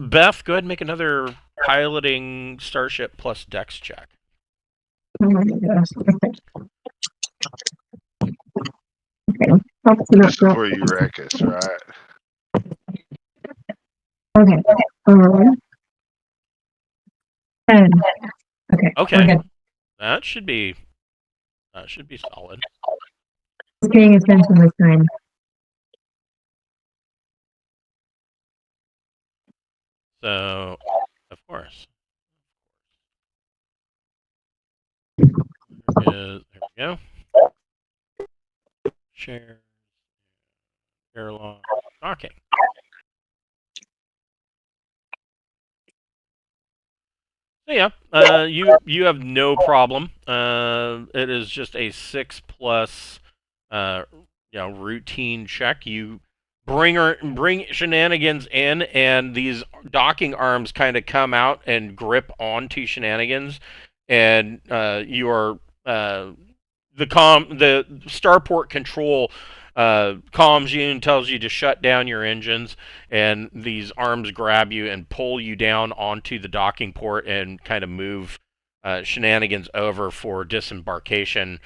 Beth, go ahead and make another piloting Starship plus Dex check. Oh my gosh. Okay. Helps to not This is drop. where you wreck us, right? Okay. 10. Okay. Okay. We're good. That should be solid. Just paying attention this time. So, of course. There we go. Share. Airlock. Docking. So yeah, you have no problem. It is just a 6+ routine check. You bring shenanigans in, and these docking arms kind of come out and grip onto shenanigans, and the starport control calms you and tells you to shut down your engines, and these arms grab you and pull you down onto the docking port and kind of move shenanigans over for disembarkation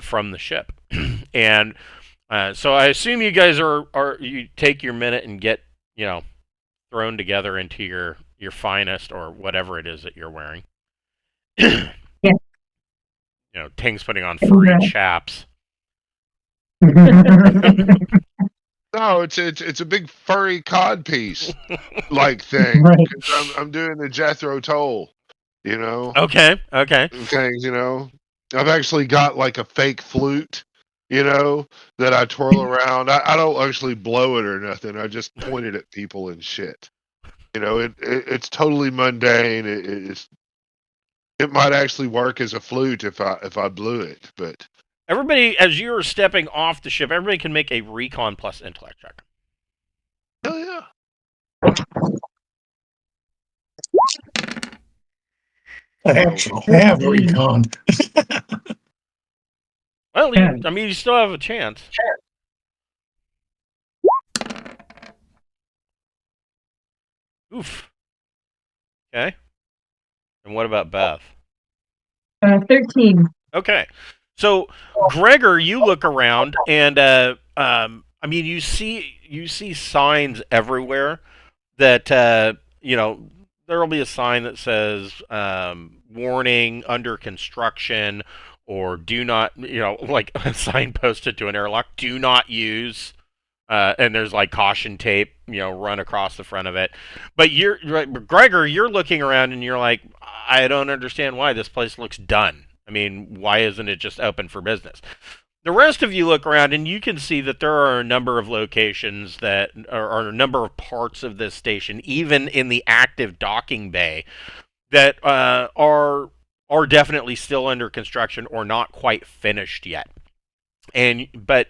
from the ship. And so I assume you guys you take your minute and get thrown together into your finest or whatever it is that you're wearing. Yeah. Ting's putting on furry chaps. No, it's a big furry cod piece like thing. Right. 'Cause I'm doing the Jethro Tull, Okay. things. I've actually got like a fake flute, that I twirl around. I don't actually blow it or nothing. I just point it at people and shit. It's totally mundane. It might actually work as a flute if I blew it, but. Everybody, as you're stepping off the ship, everybody can make a recon plus intellect check. Hell yeah. I actually have recon. Well, you still have a chance. Oof. Okay. And what about Beth? 13. Okay. So, Gregor, you look around, and you see signs everywhere that there will be a sign that says warning, under construction, or do not, like a sign posted to an airlock, do not use, and there's like caution tape, run across the front of it. But Gregor, you're looking around and you're like, I don't understand why this place looks done. I mean, why isn't it just open for business? The rest of you look around and you can see that there are a number of locations that are a number of parts of this station, even in the active docking bay, that are definitely still under construction or not quite finished yet. But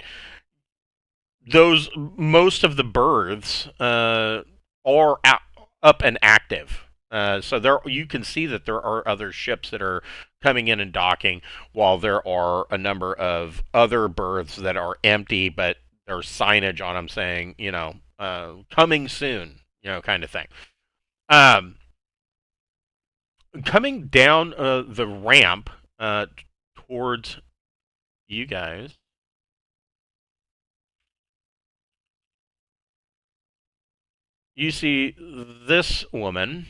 most of the berths are up and active. So there, you can see that there are other ships that are coming in and docking, while there are a number of other berths that are empty, but there's signage on them saying, coming soon, kind of thing. Coming down the ramp towards you guys. You see this woman.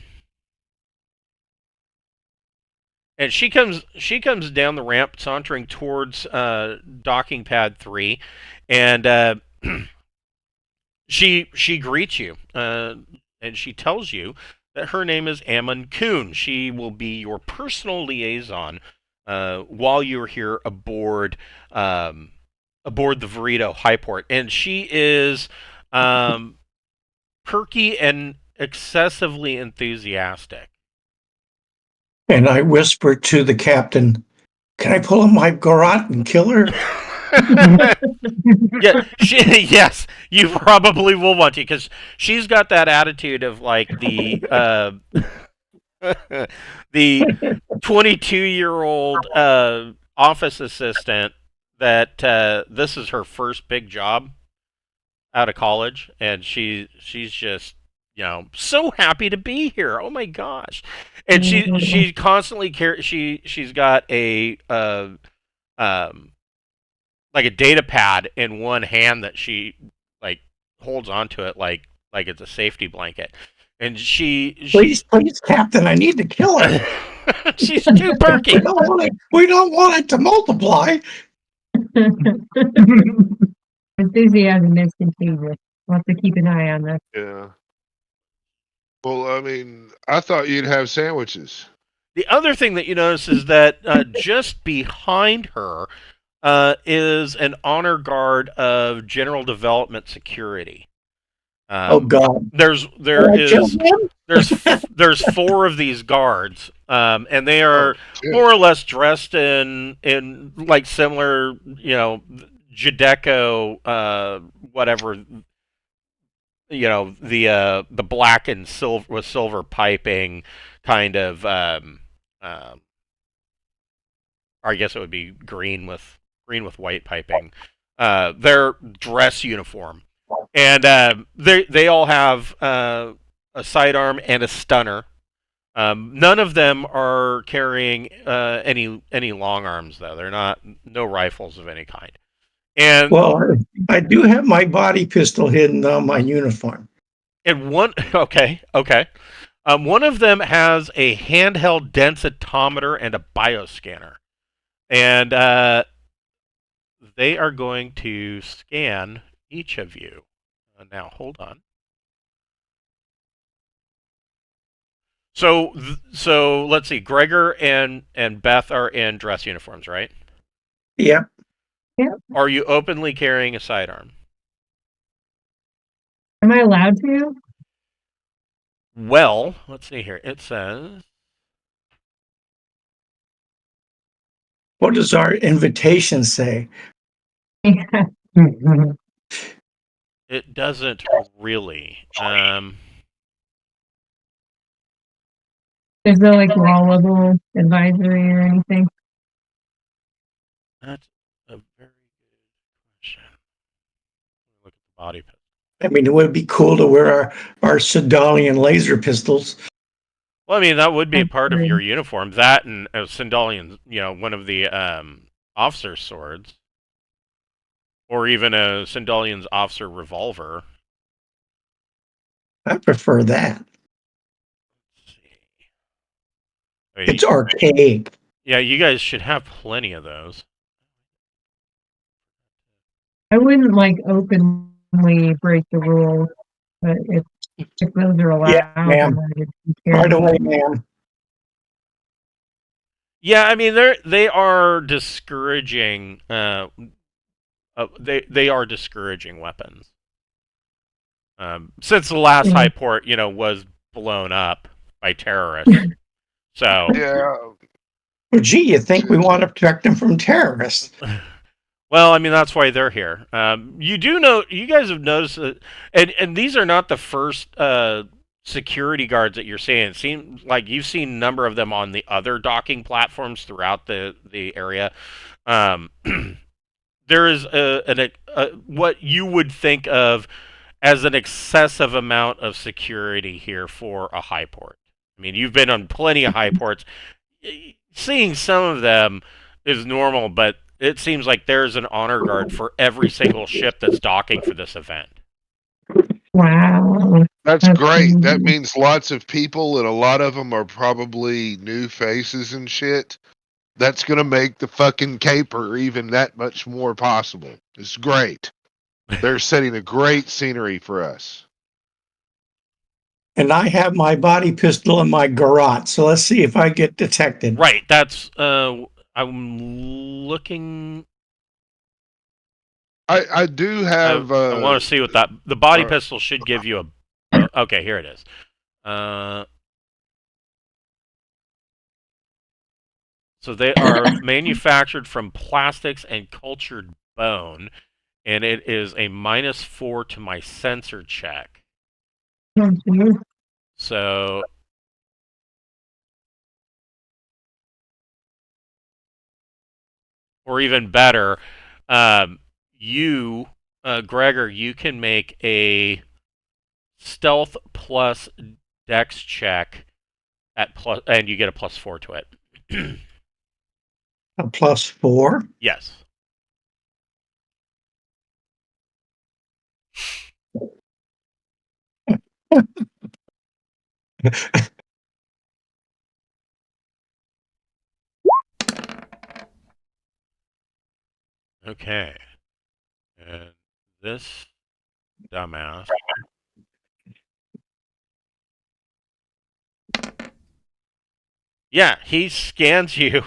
And she comes down the ramp, sauntering towards docking pad 3, and she greets you, and she tells you that her name is Ammon Kuhn. She will be your personal liaison while you were here aboard the Vorito Highport, and she is perky and excessively enthusiastic. And I whispered to the captain, "Can I pull on my garrote and kill her?" Yeah, yes, you probably will want to, because she's got that attitude of like the 22-year-old office assistant that this is her first big job out of college, and she's just so happy to be here. Oh my gosh! And she constantly she's got a like a data pad in one hand that she like holds onto it like it's a safety blanket, and Please, Captain, I need to kill her. she's too perky. We don't want it to multiply. Enthusiasm is contagious. We'll have to keep an eye on this. Yeah. Well, I mean, I thought you'd have sandwiches. The other thing that you notice is that just behind her is an honor guard of General Development Security. Oh God! There's 4 of these guards, and they are more or less dressed in like similar, Judecco, whatever, the black and silver with silver piping kind of. I guess it would be green with white piping. Their dress uniform, and they all have a sidearm and a stunner. None of them are carrying any long arms, though. They're no rifles of any kind. And well, I do have my body pistol hidden on my uniform. And one of them has a handheld densitometer and a bioscanner, and they are going to scan each of you. Now, hold on. So let's see. Gregor and Beth are in dress uniforms, right? Yeah. Yeah. Are you openly carrying a sidearm? Am I allowed to? Well, let's see here. It says. What does our invitation say? Yeah. It doesn't really. There's no like law level advisory or anything. That's a very good question. Look at the body pistol. I mean, it would be cool to wear our Sindalian laser pistols. Well, I mean, that would be a part of your uniform. That and a Sindalian, one of the officer's swords. Or even a Sindalian's officer revolver. I prefer that. Let's see. I mean, it's archaic. Yeah, you guys should have plenty of those. I wouldn't like openly break the rules, but if those are allowed, yeah, ma'am. Right away, ma'am. Yeah, I mean they are discouraging. They are discouraging weapons. Since the last Highport, was blown up by terrorists. So yeah. Well, gee, you think we want to protect them from terrorists? Well, I mean that's why they're here. You guys have noticed that, and these are not the first security guards that you're seeing. It seems like you've seen a number of them on the other docking platforms throughout the area. There is what you would think of as an excessive amount of security here for a Highport. I mean, you've been on plenty of Highports. Seeing some of them is normal, but it seems like there's an honor guard for every single ship that's docking for this event. Wow. That's great. That means lots of people, and a lot of them are probably new faces and shit. That's going to make the fucking caper even that much more possible. It's great. They're setting a great scenery for us. And I have my body pistol in my garrote, so let's see if I get detected. Right, that's I'm looking. I do have. I want to see what the body uh, pistol should give you a. Okay, here it is. So they are manufactured from plastics and cultured bone, and it is a -4 to my sensor check. So, or even better, you, Gregor, you can make a stealth plus dex check at plus, and you get a +4 to it. A +4? Yes. Okay. And this dumbass. Yeah, he scans you.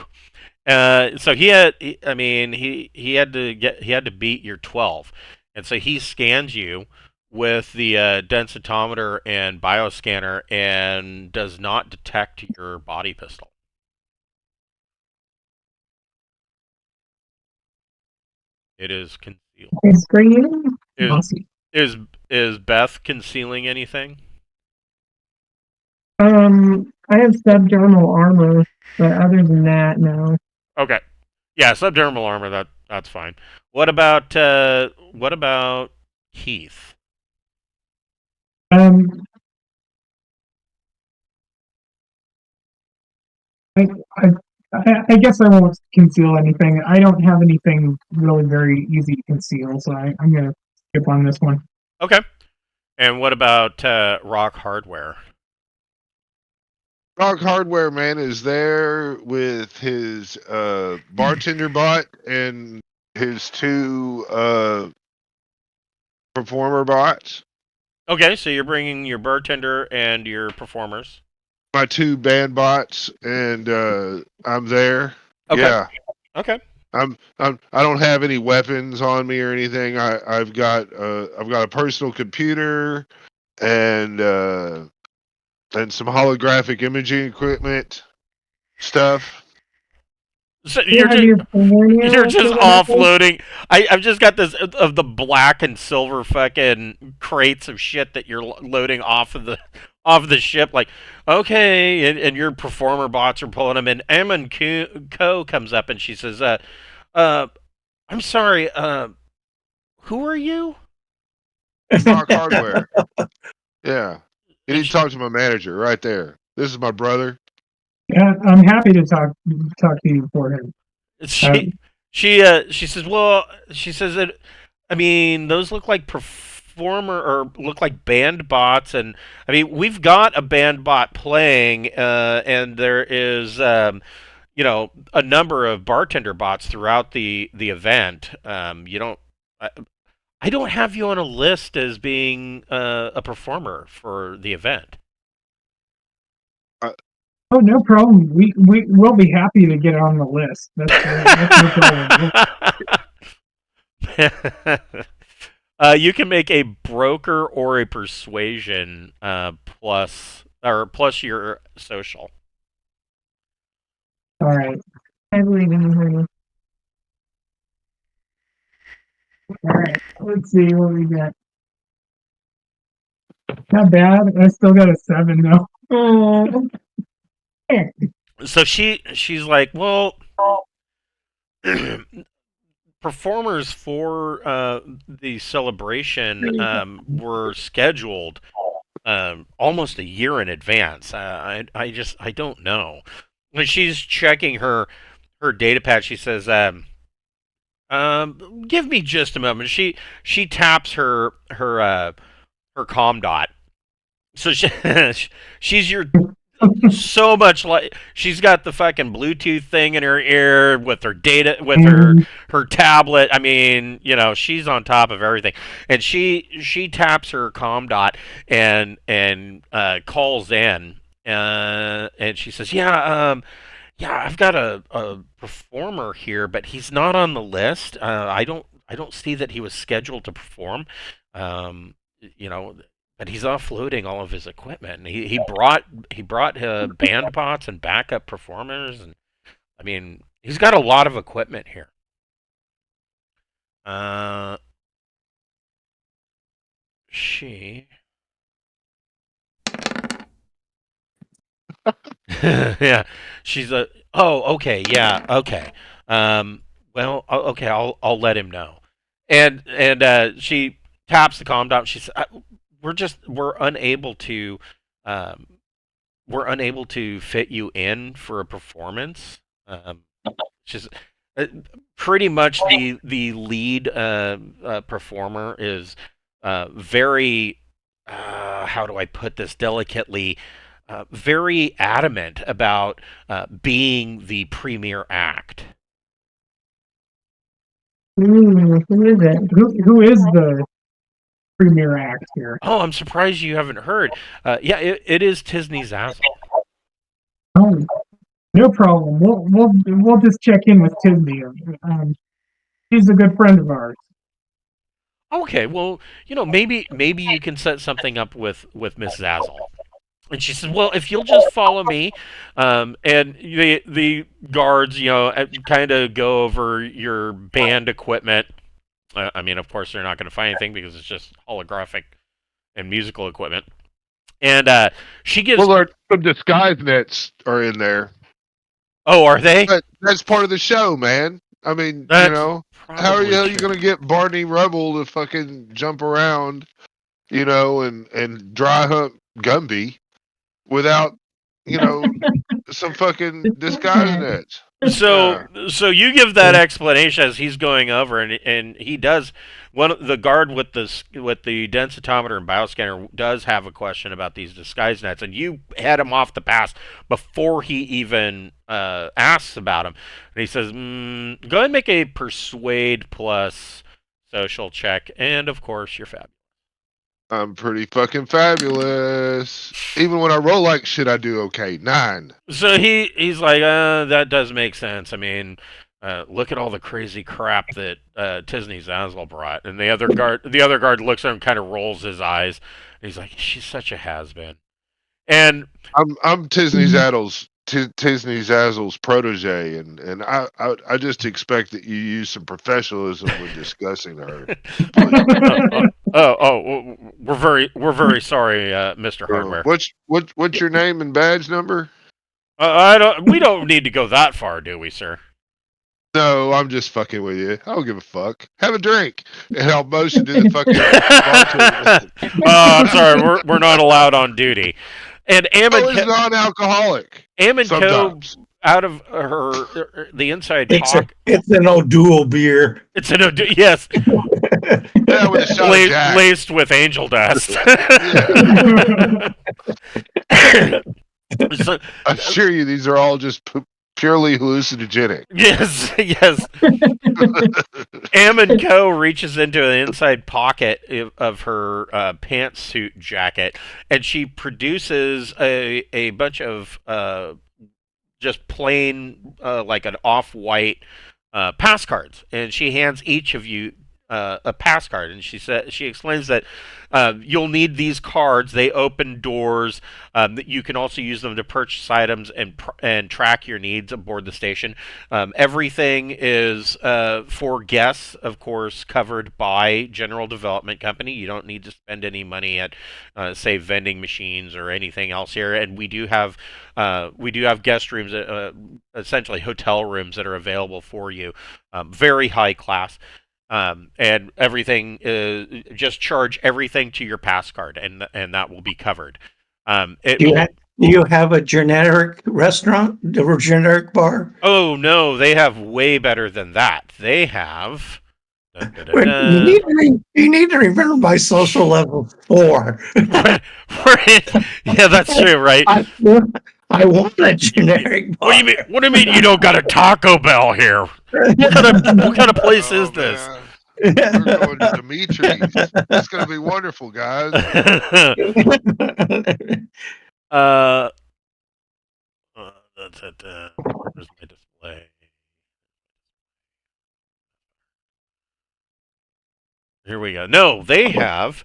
So I mean, he had to beat your 12, and so he scans you with the densitometer and bioscanner, and does not detect your body pistol. It is concealed. Screen? Is Awesome. is Beth concealing anything? I have subdermal armor, but other than that, no. Okay. Yeah, subdermal armor. That's fine. What about Keith? Um, I, I, I guess I won't conceal anything. I don't have anything really very easy to conceal, so I'm gonna skip on this one. Okay. And what about Rock Hardware? Rock Hardware Man is there with his bartender bot and his two performer bots. Okay, so you're bringing your bartender and your performers. My two band bots, and I'm there. Okay. Yeah, Okay. I don't have any weapons on me or anything. I've got a personal computer and some holographic imaging equipment stuff. So Do you have your fingernails you're just filled up? offloading. I've just got this of the black and silver fucking crates of shit that you're loading off of the ship. Like, okay, and your performer bots are pulling them in. Ammon Co comes up and she says, I'm sorry, who are you? Rock Hardware. Yeah, you need to talk to my manager right there. This is my brother. Yeah, I'm happy to talk to you for him. She says, well, she says that, I mean, those look like look like band bots, and I mean, we've got a band bot playing, and there is a number of bartender bots throughout the event. You don't. I don't have you on a list as being a performer for the event. Oh, no problem. We'll be happy to get on the list. That's no problem. You can make a broker or a persuasion plus your social. All right. I believe in you, honey. All right. Let's see what we got. Not bad. I still got a 7 though. Oh, So she's like, well, performers for the celebration were scheduled almost a year in advance. I don't know. When she's checking her data pad, she says, give me just a moment. She taps her comm dot. So she's your so much like she's got the fucking Bluetooth thing in her ear with her data with her tablet. I mean, she's on top of everything, and she taps her comm dot and calls in, and she says, yeah, Yeah, I've got a performer here, but he's not on the list. I don't see that he was scheduled to perform. Um, you know, but he's offloading all of his equipment. And he brought band pots and backup performers, and I mean he's got a lot of equipment here. Uh, she. Yeah, she's a. Oh, okay, yeah, okay. Well, okay, I'll let him know. And she taps the comm down. She says, we're unable to, um, we're unable to fit you in for a performance." She's uh, pretty much the lead performer is very. How do I put this delicately? Very adamant about being the premier act. Who is it? Who is the premier act here? Oh, I'm surprised you haven't heard. Yeah, it is Tisney Zazzle. Oh, no problem. We'll just check in with Tiffany. She's a good friend of ours. Okay, well, maybe you can set something up with Miss Zazzle. And she says, "Well, if you'll just follow me," and the guards, kind of go over your band equipment. I mean, of course, they're not going to find anything because it's just holographic and musical equipment. And she gives. Well, some disguise nets are in there. Oh, are they? That's part of the show, man. I mean, That's how are you true. going to get Barney Rubble to fucking jump around, and dry hump Gumby without, some fucking disguise nets? So you give that explanation as he's going over, and he does. The guard with the densitometer and bioscanner does have a question about these disguise nets, and you head him off the pass before he even asks about them. And he says, "Go ahead and make a persuade plus social check, and of course you're fabulous." I'm pretty fucking fabulous. Even when I roll like shit, I do okay. 9. So he's like, that does make sense. I mean, look at all the crazy crap that Tisney Zazzle brought. And the other guard looks at him, kind of rolls his eyes. And he's like, she's such a has-been. And I'm Tisney Zazzle's protege, and I just expect that you use some professionalism when discussing her. we're very sorry, Mr. Hardware. What's your name and badge number? We don't need to go that far, do we, sir? No, I'm just fucking with you. I don't give a fuck. Have a drink, and I'll motion to the fucking bartender. Oh, I'm sorry, we're not allowed on duty. And Is non-alcoholic. Ammon Co, Sometimes. out of the inside pocket. It's an O'Doul beer. It's an yes, Yeah, with a shot of Jack. laced with angel dust. So, I assure you, these are all just purely hallucinogenic. yes, yes. Ammon Co reaches into the inside pocket of her pantsuit jacket, and she produces a bunch of just plain, like an off-white pass cards, and she hands each of you a pass card, and she explains that you'll need these cards. They open doors. That you can also use them to purchase items and track your needs aboard the station. Everything is for guests, of course, covered by General Development Company. You don't need to spend any money at say vending machines or anything else here. And we do have guest rooms, essentially hotel rooms that are available for you. Very high class. And everything just charge everything to your pass card, and that will be covered. Do you have a generic restaurant, a generic bar? Oh no, they have way better than that. They have. Wait, you need to remember my social level 4. Yeah, that's true, right? I want a generic bar. What do you mean you don't got a Taco Bell here? What kind of place is this? Man. We're going to Dimitri's. It's going to be wonderful, guys. What's it? Where's my display? Here we go. No, they have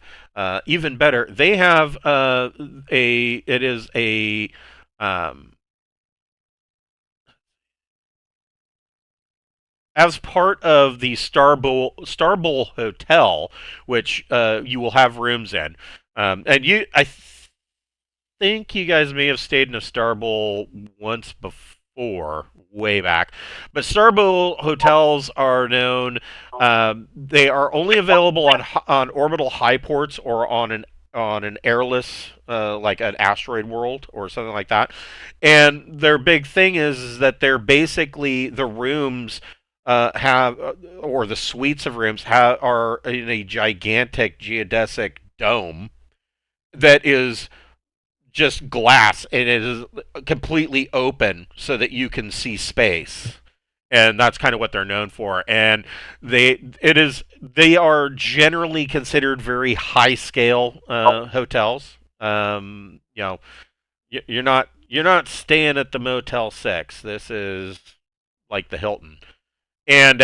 even better. They have a. It is a. Um, as part of the Starbowl Hotel, which you will have rooms in, and think you guys may have stayed in a Starbowl once before, way back. But Starbowl hotels are known. They are only available on orbital high ports or on an airless, like an asteroid world or something like that. And their big thing is that they're basically the rooms. Have or the suites of rooms are in a gigantic geodesic dome that is just glass and it is completely open so that you can see space, and that's kind of what they're known for. And they are generally considered very high scale hotels. You're not staying at the Motel 6. This is like the Hilton. And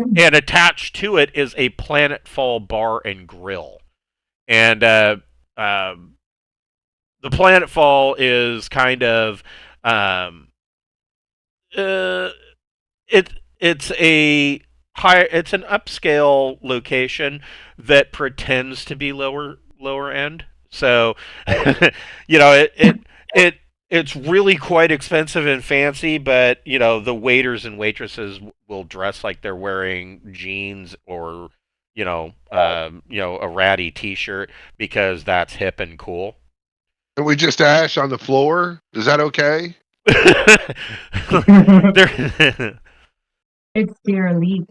attached to it is a Planetfall bar and grill. And the Planetfall is kind of um, uh, it it's a it's an upscale location that pretends to be lower end. So it's really quite expensive and fancy, but the waiters and waitresses will dress like they're wearing jeans or a ratty T-shirt because that's hip and cool. And we just ash on the floor. Is that okay? It's their elite.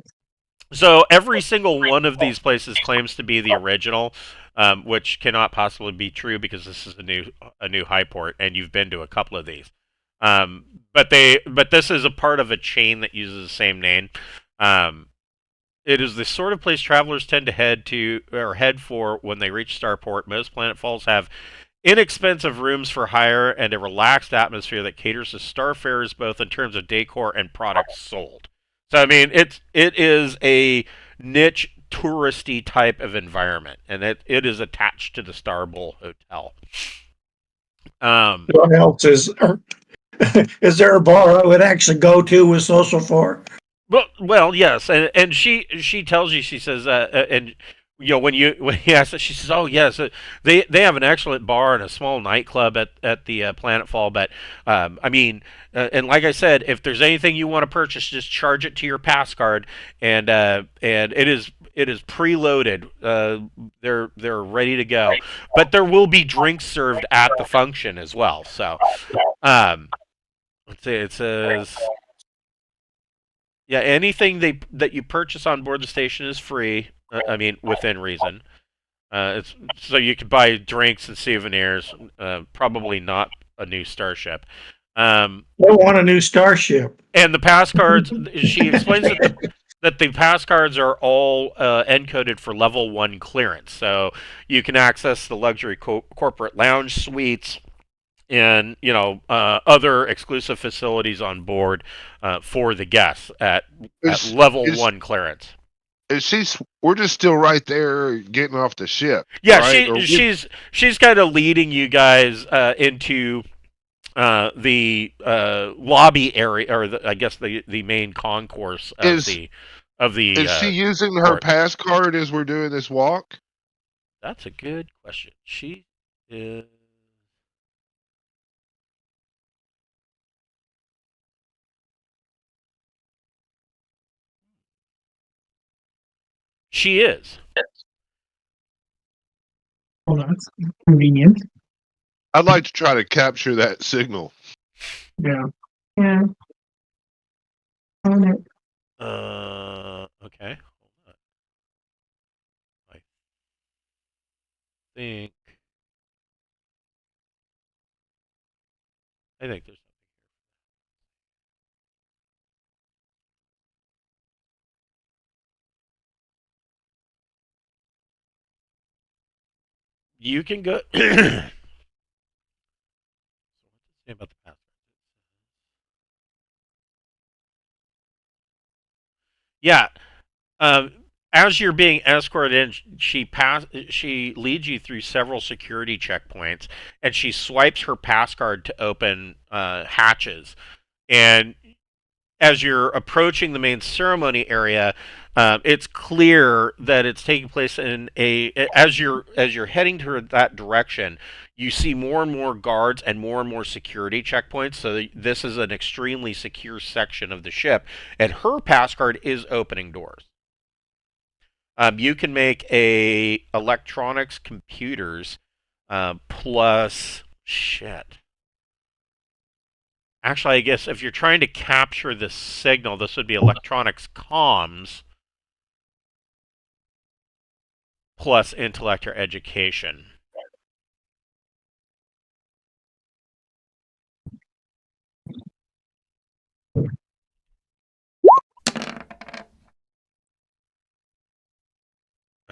So every single one of these places claims to be the original, which cannot possibly be true because this is a new Highport, and you've been to a couple of these. But this is a part of a chain that uses the same name. It is the sort of place travelers tend to head for when they reach Starport. Most Planetfalls have inexpensive rooms for hire and a relaxed atmosphere that caters to starfarers both in terms of decor and products sold. So I mean, it is a niche touristy type of environment, and it is attached to the Starbowl Hotel. What else is there a bar I would actually go to with social for? Well, yes, and she tells you, she says, and when you ask her, she says, oh yes, they have an excellent bar and a small nightclub at the Planetfall, but I mean, and like I said, if there's anything you want to purchase, just charge it to your pass card, and it is preloaded. They're ready to go, but there will be drinks served at the function as well. So, let's see, it says. Yeah, anything that you purchase on board the station is free. I mean, within reason. It's so you can buy drinks and souvenirs. Probably not a new starship. I want a new starship. And the pass cards. She explains that the pass cards are all encoded for level 1 clearance, so you can access the luxury corporate lounge suites and other exclusive facilities on board for the guests at level 1 clearance. We're just still right there getting off the ship. Yeah, right? she's kind of leading you guys into the lobby area, or I guess the main concourse of the. Is she using her pass card as we're doing this walk? That's a good question. She is. She is. Well, that's convenient. I'd like to try to capture that signal. Yeah. Yeah. On it. Okay. Hold on. I think there's something. You can go. What does it say about the password? Yeah. Um, as you're being escorted in, she leads you through several security checkpoints, and she swipes her pass card to open hatches. And as you're approaching the main ceremony area, it's clear that it's taking place in a as you're heading toward that direction. You see more and more guards and more security checkpoints. So this is an extremely secure section of the ship, and her pass card is opening doors. You can make a electronics computers plus shit. Actually, I guess if you're trying to capture the signal, this would be electronics comms plus intellect or education.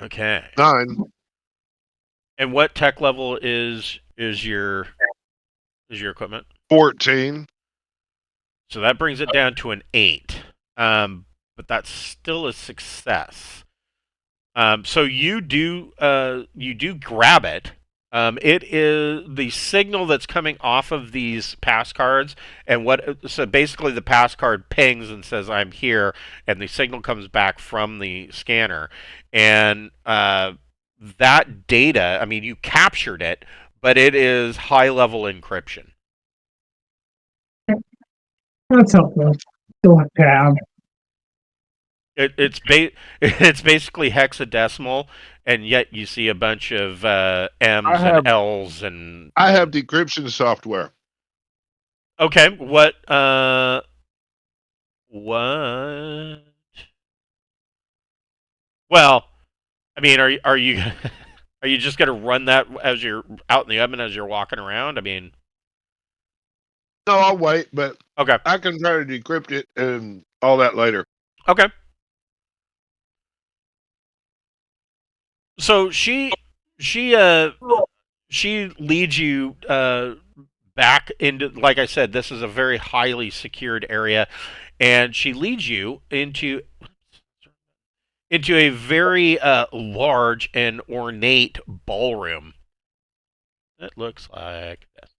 Okay. 9. And what tech level is your equipment? 14. So that brings it down to an 8. But that's still a success. So you do grab it. It is the signal that's coming off of these pass cards, and so basically the pass card pings and says I'm here, and the signal comes back from the scanner, and that data. I mean, you captured it, but it is high level encryption. That's helpful. Still have tab. It's basically hexadecimal, and yet you see a bunch of M's and L's and. I have decryption software. Okay, what? What? Well, I mean, are you are you just gonna run that as you're out in the oven as you're walking around? I mean. No, I'll wait, but Okay. I can try to decrypt it and all that later. Okay. So she leads you back into, like I said, this is a very highly secured area, and she leads you into a very large and ornate ballroom. It looks like this.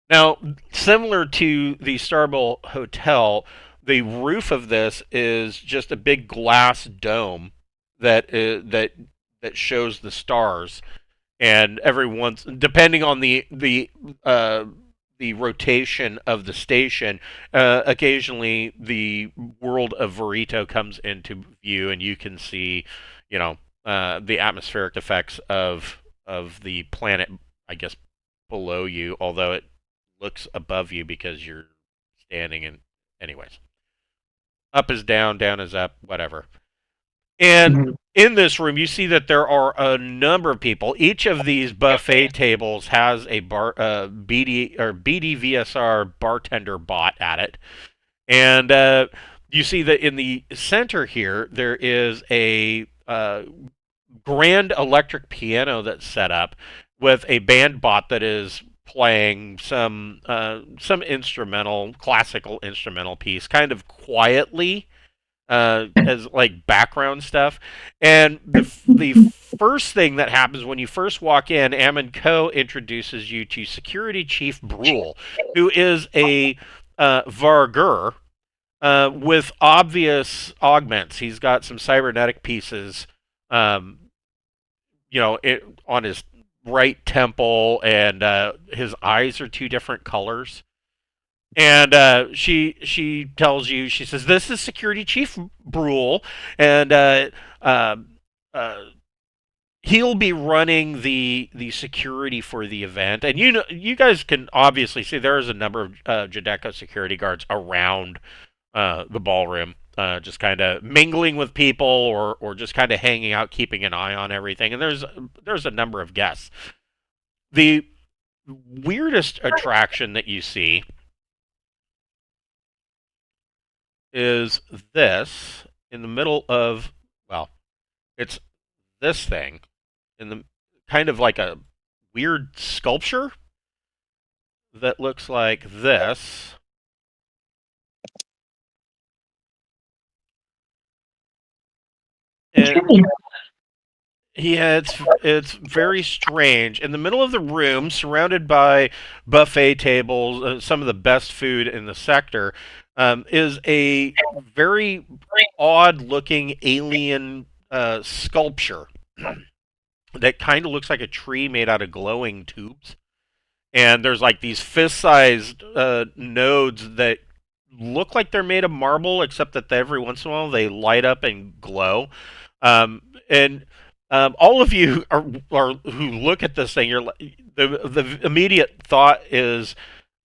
Now, similar to the Starbowl Hotel, the roof of this is just a big glass dome that shows the stars, and every once, depending on the rotation of the station, occasionally the world of Vorito comes into view, and you can see, the atmospheric effects of the planet, I guess, below you, although it looks above you because you're standing in. Anyways, up is down, down is up, whatever. And in this room, you see that there are a number of people. Each of these buffet tables has a BDVSR bartender bot at it, and you see that in the center here there is a grand electric piano that's set up with a band bot that is playing some classical instrumental piece, kind of quietly, as like background stuff. And the first thing that happens when you first walk in, Ammon Co introduces you to Security Chief Brule, who is a Vargur with obvious augments. He's got some cybernetic pieces, on his right temple, and his eyes are two different colors. And she tells you, she says, "This is Security Chief Brule, and he'll be running the security for the event." And you guys can obviously see there is a number of Judecca security guards around the ballroom, just kind of mingling with people, or just kind of hanging out, keeping an eye on everything. And there's a number of guests. The weirdest attraction that you see is this in the middle of, well, it's this thing in the kind of like a weird sculpture. that looks like this. And Okay. yeah, it's very strange. In the middle of the room, surrounded by buffet tables, some of the best food in the sector, is a very odd-looking alien sculpture that kind of looks like a tree made out of glowing tubes. And there's like these fist-sized nodes that look like they're made of marble, except that every once in a while they light up and glow. And all of you are who look at this thing, the immediate thought is,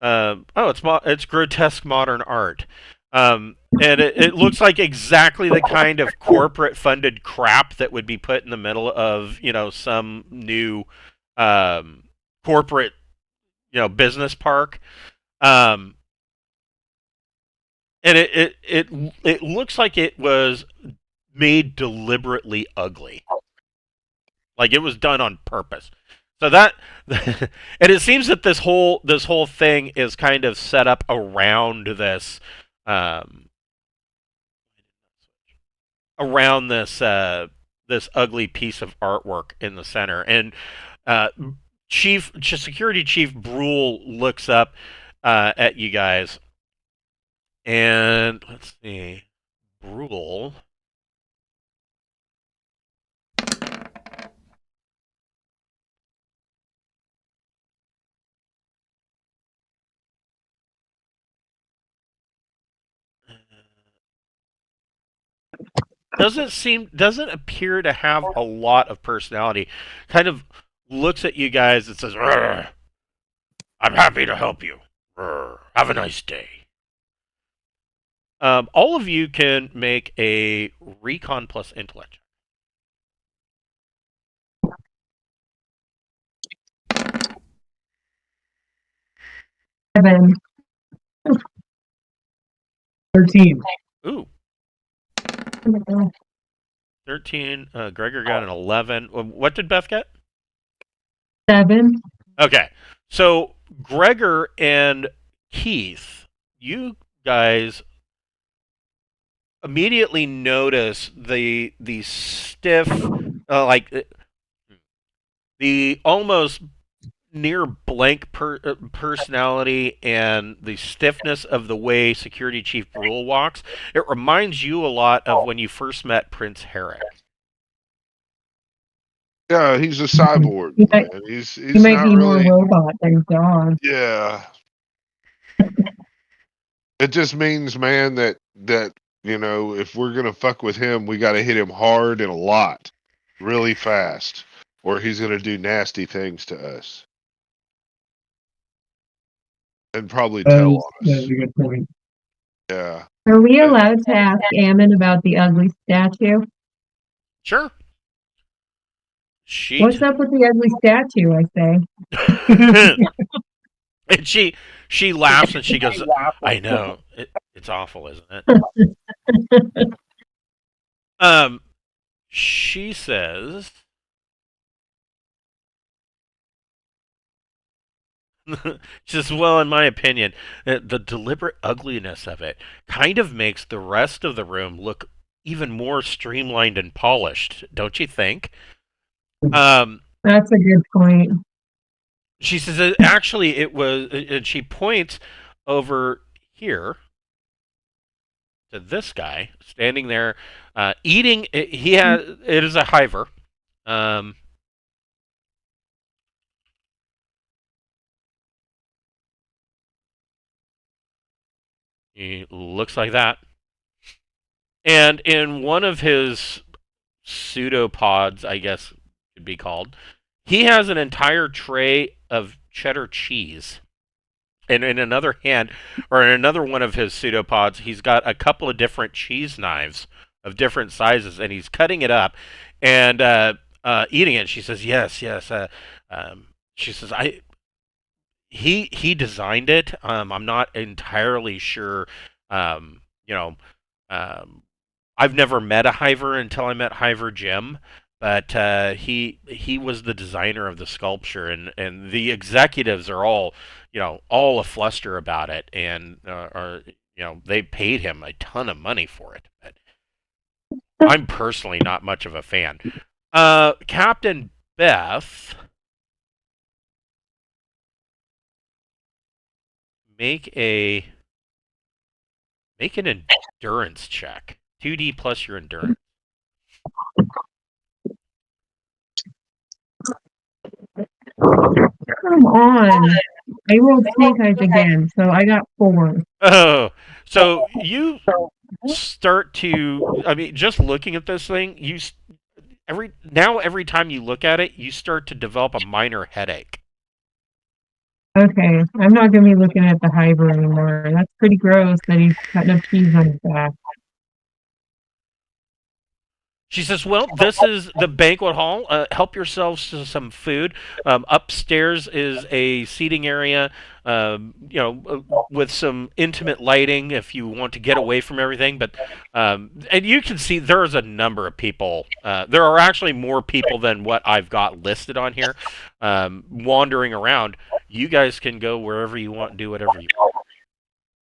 oh, it's grotesque modern art. And it looks like exactly the kind of corporate funded crap that would be put in the middle of some new corporate business park. Um, and it looks like it was made deliberately ugly, like it was done on purpose. So that, and it seems that this whole thing is kind of set up around this, um, around this ugly piece of artwork in the center. And uh, Security Chief Brule looks up at you guys, and let's see, Brule. Doesn't appear to have a lot of personality. Kind of looks at you guys and says, "Rrr, I'm happy to help you. Rrr, have a nice day." All of you can make a recon plus intellect. 7. 13. Ooh, 13. Gregor got an 11. What did Beth get? 7. Okay, so Gregor and Keith, you guys immediately notice the stiff, the almost near blank personality and the stiffness of the way Security Chief Brule walks. It reminds you a lot of when you first met Prince Herrick. Yeah, he's a cyborg. He might, Man. He's he might not be really. more robot than dog. Yeah. It just means, man, that if we're gonna fuck with him, we got to hit him hard and a lot, really fast, or he's gonna do nasty things to us and probably tell on That is us. a good point. Yeah. Are we allowed to ask Ammon about the ugly statue? Sure. She What's up with the ugly statue, I say? and she laughs and she goes, "I know it's awful, isn't it?" She says, she says, "Well, in my opinion, the deliberate ugliness of it kind of makes the rest of the room look even more streamlined and polished, don't you think?" Um, That's a good point. she says, "Actually, it was," and she points over here to this guy standing there, eating. He has. It is a hiver. Um, he looks like that, and in one of his pseudopods, I guess could be called, he has an entire tray of cheddar cheese. And in another hand, or in another one of his pseudopods, he's got a couple of different cheese knives of different sizes, and he's cutting it up and eating it. She says, "Yes, yes." She says, He designed it. I'm not entirely sure. You know, I've never met a hiver until I met Hiver Jim. but he was the designer of the sculpture, and the executives are all all afluster about it, and are they paid him a ton of money for it. But I'm personally not much of a fan. Captain Beth, make a make an endurance check. 2D plus your endurance. Come on. I rolled snake eyes again, so I got 4. Oh, so you start to, I mean, just looking at this thing, every time you look at it, you start to develop a minor headache. Okay, I'm not gonna be looking at the hiver anymore. That's pretty gross that he's cutting up cheese on his back. She says, "Well, this is the banquet hall. Help yourselves to some food. Upstairs is a seating area, with some intimate lighting if you want to get away from everything. But and you can see there's a number of people. There are actually more people than what I've got listed on here, wandering around. You guys can go wherever you want, do whatever you want.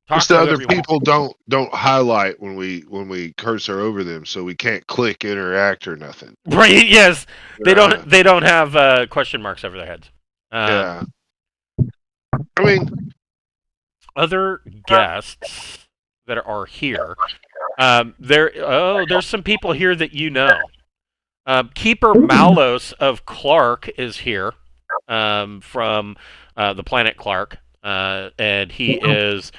Just the other people don't highlight when we cursor over them, so we can't click interact or nothing. Right? Yes, they don't have question marks over their heads. Yeah. I mean, other guests that are here. There's some people here that you know. Keeper Malos of Clark is here, from the planet Clark, and he is,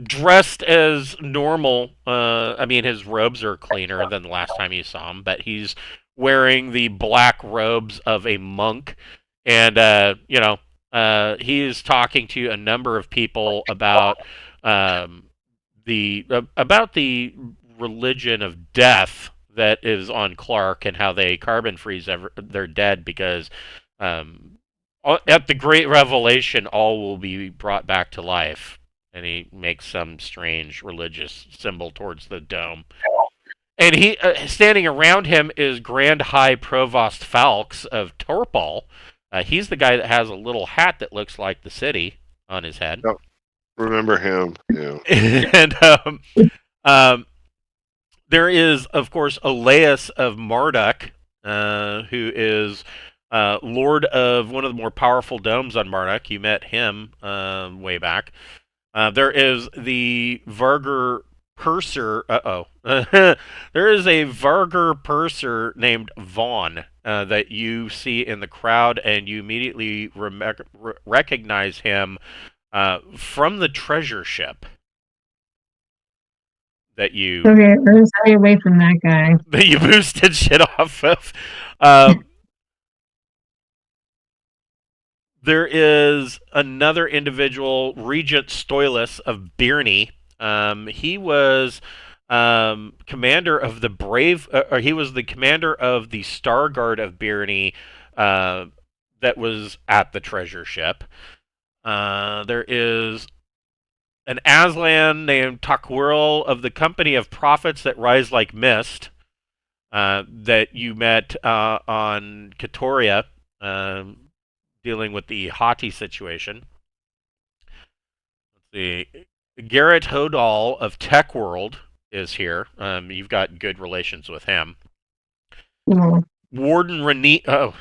dressed as normal. I mean, his robes are cleaner than the last time you saw him, but he's wearing the black robes of a monk, and he is talking to a number of people about the religion of death that is on Clark, and how they carbon freeze their dead, because at the Great Revelation, all will be brought back to life. And he makes some strange religious symbol towards the dome. And he, standing around him, is Grand High Provost Falks of Torpal. He's the guy that has a little hat that looks like the city on his head. Oh, remember him? Yeah. And there is, of course, Elias of Marduk, who is lord of one of the more powerful domes on Marduk. You met him way back. There is the Vargur Purser. There is a Vargur Purser named Vaughn that you see in the crowd, and you immediately recognize him from the treasure ship that you. Okay, I'm gonna stay away from that guy. That you boosted shit off of. There is another individual, Regent Stoilus of Birney. He was commander of the he was the commander of the Star Guard of Birney that was at the treasure ship. There is an Aslan named Takwirl of the Company of Prophets that Rise Like Mist that you met on Katoria. Dealing with the iHatei situation. Let's see. Garrett Hodal of Tech World is here. You've got good relations with him. No. Warden Renee. Oh,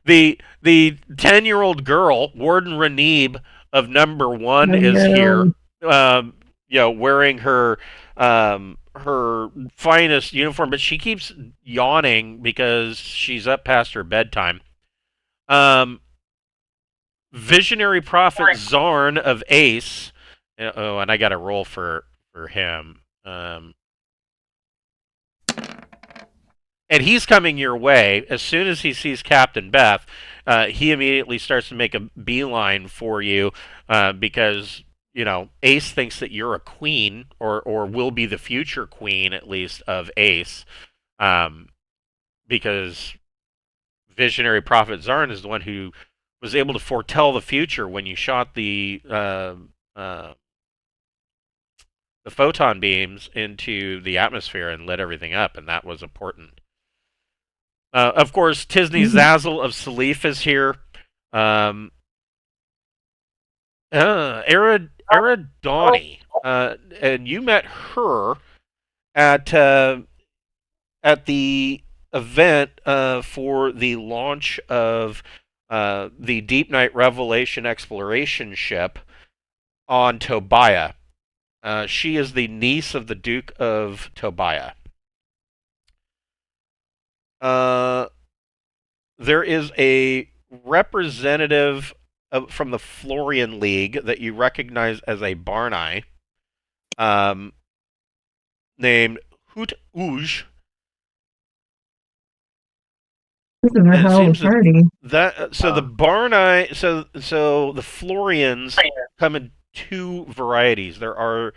the 10-year-old girl, Warden Renebe of Number 1 is here. Wearing her finest uniform, but she keeps yawning because she's up past her bedtime. Visionary Prophet Zarn of Ace. Oh, and I got a roll for him. And he's coming your way. As soon as he sees Captain Beth, he immediately starts to make a beeline for you, because Ace thinks that you're a queen, or will be the future queen, at least, of Ace, because Visionary Prophet Zarn is the one who was able to foretell the future when you shot the photon beams into the atmosphere and lit everything up, and that was important. Of course, Tisney Zazzle of Salif is here. Eridani, and you met her at the event for the launch of the Deep Night Revelation exploration ship on Tobiah. She is the niece of the Duke of Tobiah. There is a representative from the Florian League that you recognize as a Barnai, named Hoot Ouge. This is a hell of a party. So the Barnai, so the Florians come in two varieties. There are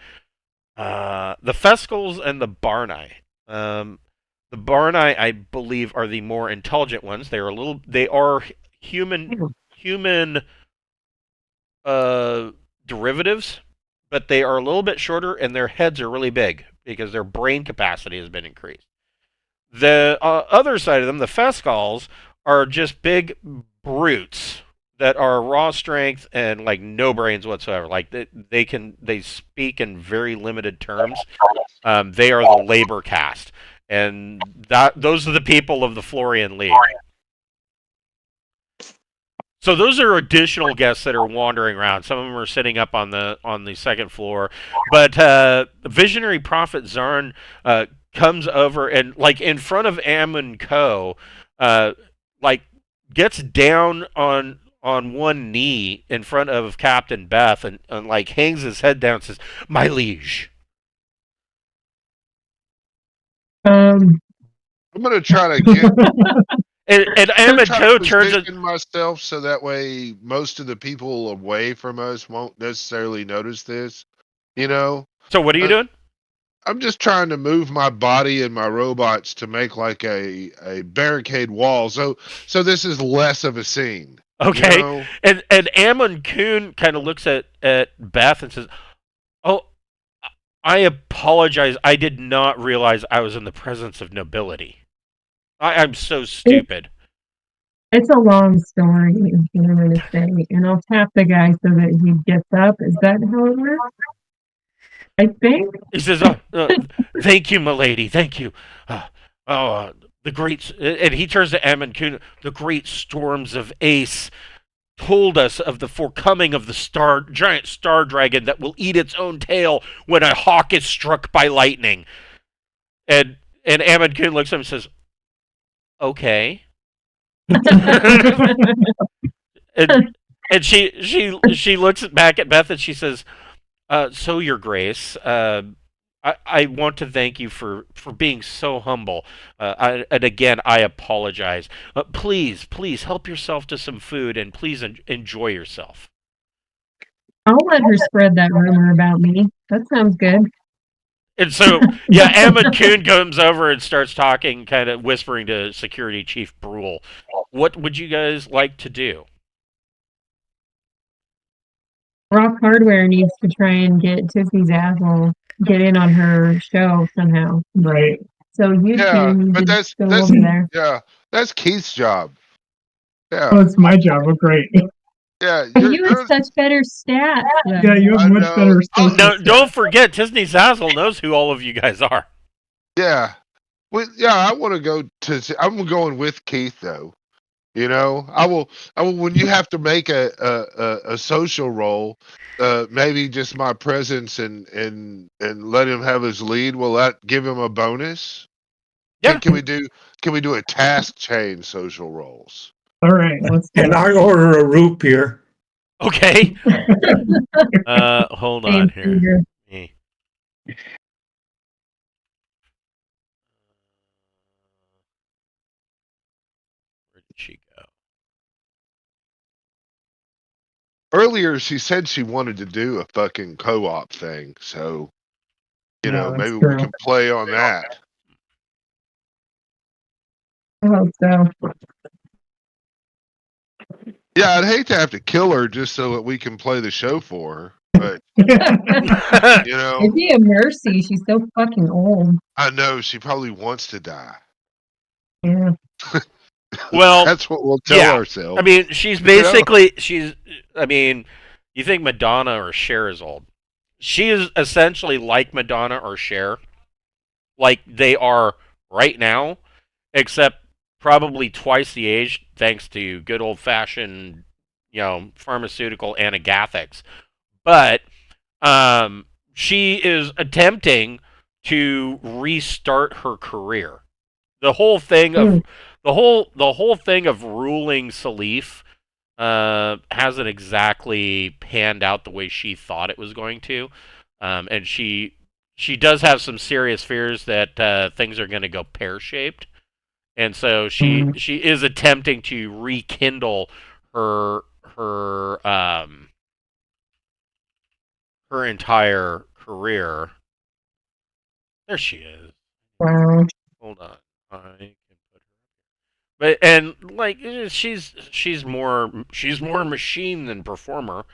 the Fescals and the Barnai. The Barnai, I believe, are the more intelligent ones. They are human derivatives, but they are a little bit shorter, and their heads are really big because their brain capacity has been increased. The other side of them, the Fescals, are just big brutes that are raw strength and like no brains whatsoever. Like they speak in very limited terms. They are the labor caste, and those are the people of the Florian League. So those are additional guests that are wandering around. Some of them are sitting up on the second floor, but Visionary Prophet Zarn comes over and like in front of Ammon Co, like gets down on one knee in front of Captain Beth and like hangs his head down and says, "My liege." I'm gonna try to get. And Ammon Co turns it. Myself so that way most of the people away from us won't necessarily notice this. You know. So what are you doing? I'm just trying to move my body and my robots to make like a barricade wall. So this is less of a scene. Okay. You know? And Ammon Kuhn kind of looks at Beth and says, "Oh, I apologize. I did not realize I was in the presence of nobility. I'm so stupid." It's a long story, I'm going to say, and I'll tap the guy so that he gets up. Is that how it works? I think. He says, "Thank you, milady. Thank you. The great," and he turns to Ammon Kuhn. "The great storms of Ace told us of the forecoming of the giant star dragon that will eat its own tail when a hawk is struck by lightning." And Ammon Kuhn looks at him and says, "Okay." and she looks back at Beth and she says, "So, Your Grace, I want to thank you for being so humble. And again, I apologize. Please help yourself to some food and please enjoy yourself." I'll let her spread that rumor about me. That sounds good. And so, yeah, Ammon Kuhn comes over and starts talking, kind of whispering to Security Chief Brule. What would you guys like to do? Rock Hardware needs to try and get Tiffy Zazzle get in on her show somehow. Right. So you two need but to go over there. Yeah, that's Keith's job. Yeah. Oh, it's my job. Oh, great. Yeah, You have such better stats. Yeah, you have much better Oh, stats. no, don't forget, Tisney Zazzle knows who all of you guys are. Yeah. I want to go to. I'm going with Keith though. You know, I will. When you have to make a social role, maybe just my presence and let him have his lead. Will that give him a bonus? Yeah. Can we do a task chain social roles? All right, let's do And it. I order a root beer. Okay. Hold on here. Me. Where did she go? Earlier, she said she wanted to do a fucking co-op thing, so you know that's maybe true. we can play on that. I hope so. Yeah, I'd hate to have to kill her just so that we can play the show for her, but you know, It'd be a mercy. She's so fucking old. I know she probably wants to die. Yeah. Well, That's what we'll tell yeah. ourselves. I mean, she's basically she's. I mean, you think Madonna or Cher is old? She is essentially like Madonna or Cher, like they are right now, except probably twice the age, thanks to good old fashioned, pharmaceutical anagathics. But she is attempting to restart her career. The whole thing of the whole thing of ruling Salif hasn't exactly panned out the way she thought it was going to, and she does have some serious fears that things are going to go pear shaped, and so she is attempting to rekindle her her entire career. There she is. Wow. Hold on, I can put her. But and like she's more machine than performer,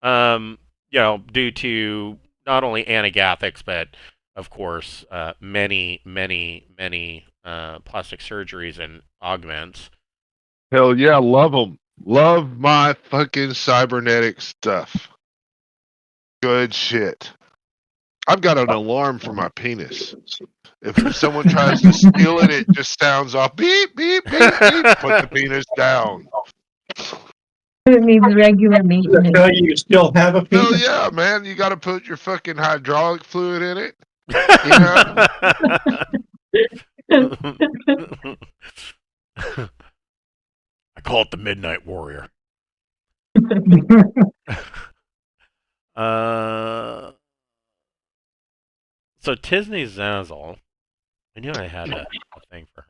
due to not only anagathics but of course many plastic surgeries and augments. Hell yeah, love them. Love my fucking cybernetic stuff. Good shit. I've got an alarm for my penis. If someone tries to steal it, it just sounds off. Beep, beep, beep, beep. Put the penis down. It needs regular maintenance. Tell you still have a Hell penis. yeah, man. You got to put your fucking hydraulic fluid in it. I call it the Midnight Warrior. So Tisney Zazzle, I knew I had a thing for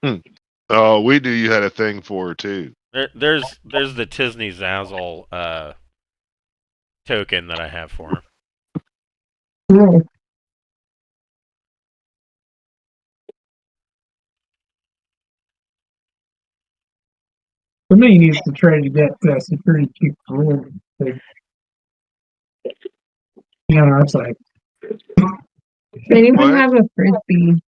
her. Oh, we knew you had a thing for her too. There's the Tisney Zazzle token that I have for her. Cool. Somebody needs to try to get security chief rule on our side. Does anyone What? have a frisbee?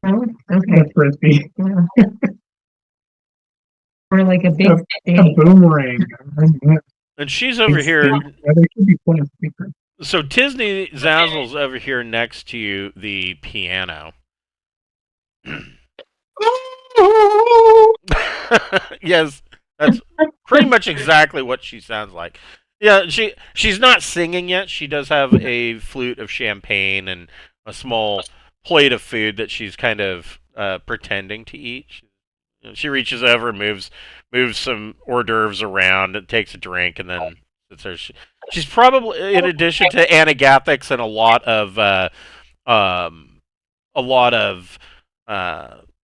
Oh, okay. A frisbee, Yeah. Or like a big a stick. boomerang. And she's over here. Yeah, there should be plenty of speakers. So Tisney Zazzle's over here next to the piano. Yes, that's pretty much exactly what she sounds like. Yeah, she's not singing yet. She does have a flute of champagne and a small plate of food that she's kind of pretending to eat. She reaches over, moves some hors d'oeuvres around, and takes a drink, and then sits there. She's probably, in addition to anagathics and a lot of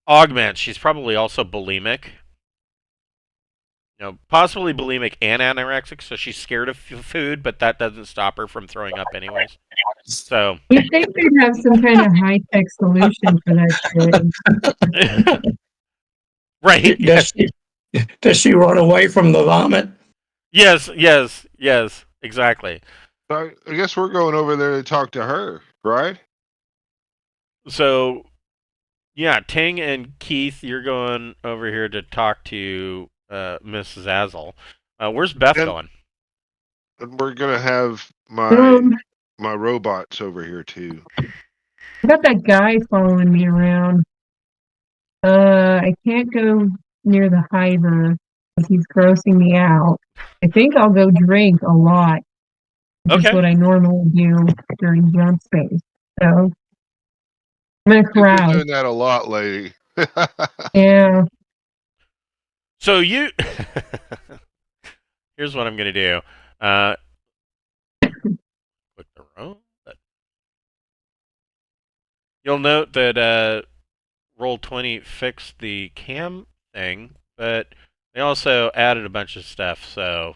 augments, she's probably also bulimic. Possibly bulimic and anorexic, so she's scared of food, but that doesn't stop her from throwing up anyways. So You think they'd have some kind of high-tech solution for that shit? right. Does she run away from the vomit? Yes, exactly. I guess we're going over there to talk to her, right? So, yeah, Ting and Keith, you're going over here to talk to Miss Zazzle. Where's Beth going? And we're gonna have my robots over here too. I got that guy following me around. I can't go near the hiver because he's grossing me out. I think I'll go drink a lot. That's Okay. what I normally do during jump space. So I'm gonna You've been corral. doing that a lot, lady. Yeah. So you... Here's what I'm going to do. Click the row. You'll note that Roll20 fixed the cam thing, but they also added a bunch of stuff, so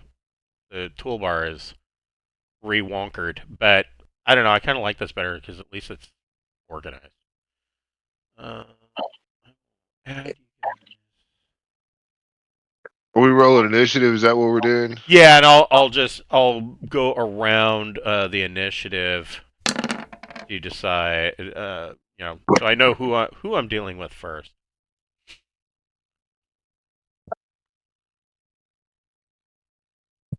the toolbar is re-wonkered. But I don't know, I kind of like this better because at least it's organized. Are we rolling initiative? Is that what we're doing? Yeah, and I'll go around the initiative to decide. so I know who I'm dealing with first.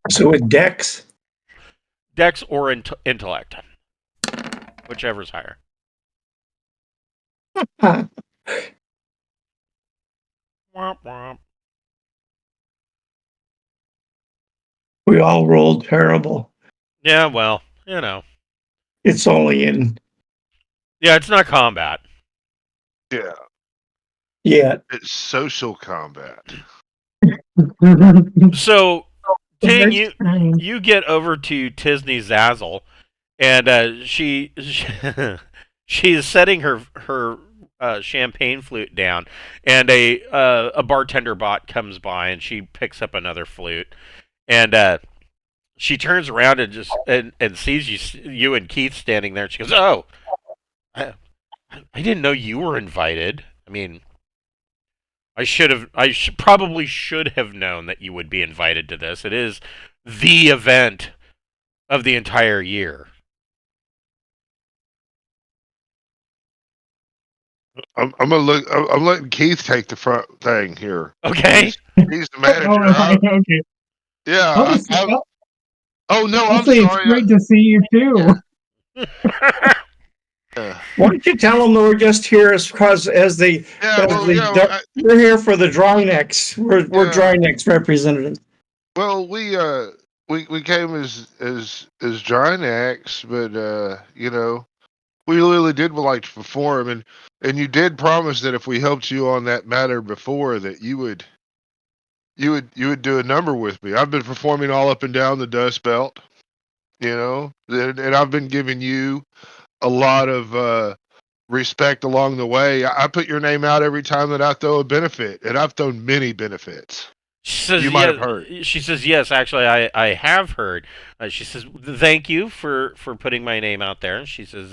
So with Dex, Dex or intellect, whichever's higher. huh, Womp womp. we all rolled terrible. Yeah, well, It's only in yeah, it's not combat. Yeah, yet. it's social combat. So, Ting, First time. you get over to Tisney Zazzle, and she is setting her champagne flute down, and a bartender bot comes by, and she picks up another flute, and she turns around and and sees you and Keith standing there. And she goes, "Oh, I, I didn't know you were invited. I mean, probably should have known that you would be invited to this. It is the event of the entire year." I'm gonna look. I'm letting Keith take the front thing here. Okay. He's the manager. Okay. Yeah. I'll just say, Oh no, I'll I'm say it's sorry. great to see you too. Yeah. Why don't you tell them that we're just here because we're here for the Drinax. We're Yeah. Drinax representatives. Well, we came as Drinax, but we really did like to perform, and you did promise that if we helped you on that matter before, that you would do a number with me. I've been performing all up and down the Dust Belt, and I've been giving you a lot of respect along the way. I put your name out every time that I throw a benefit, and I've thrown many benefits. She says, You might have heard. She says, yes, actually, I have heard. She says, thank you for putting my name out there. She says,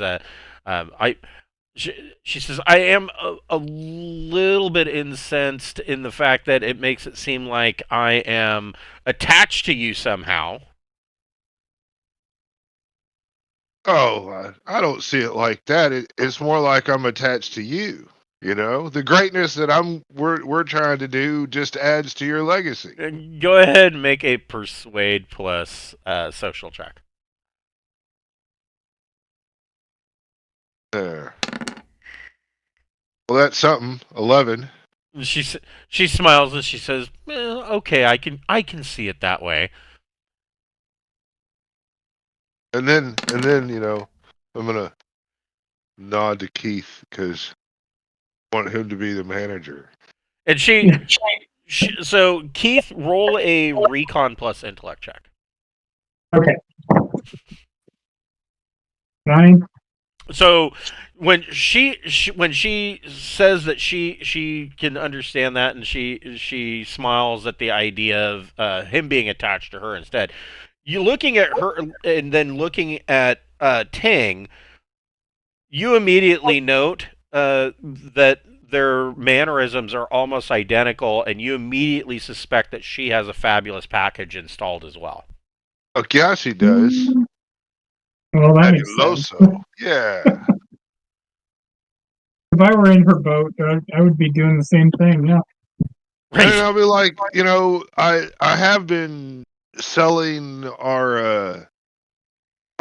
she says, I am a little bit incensed in the fact that it makes it seem like I am attached to you somehow. Oh, I don't see it like that. It's more like I'm attached to you. The greatness that we're trying to do just adds to your legacy. Go ahead and make a persuade plus social check. There. Well, that's something. 11. She smiles and she says, "Okay, I can see it that way." And then I'm gonna nod to Keith because I want him to be the manager. And so Keith, roll a recon plus intellect check. Okay. 9. So when she says that she can understand that, and she smiles at the idea of him being attached to her instead. You looking at her and then looking at Ting, you immediately note that their mannerisms are almost identical, and you immediately suspect that she has a fabulous package installed as well. Okay, yeah, she does. Well, that makes sense. Fabuloso. Yeah. If I were in her boat, I would be doing the same thing. Yeah. And I'll be like, I have been selling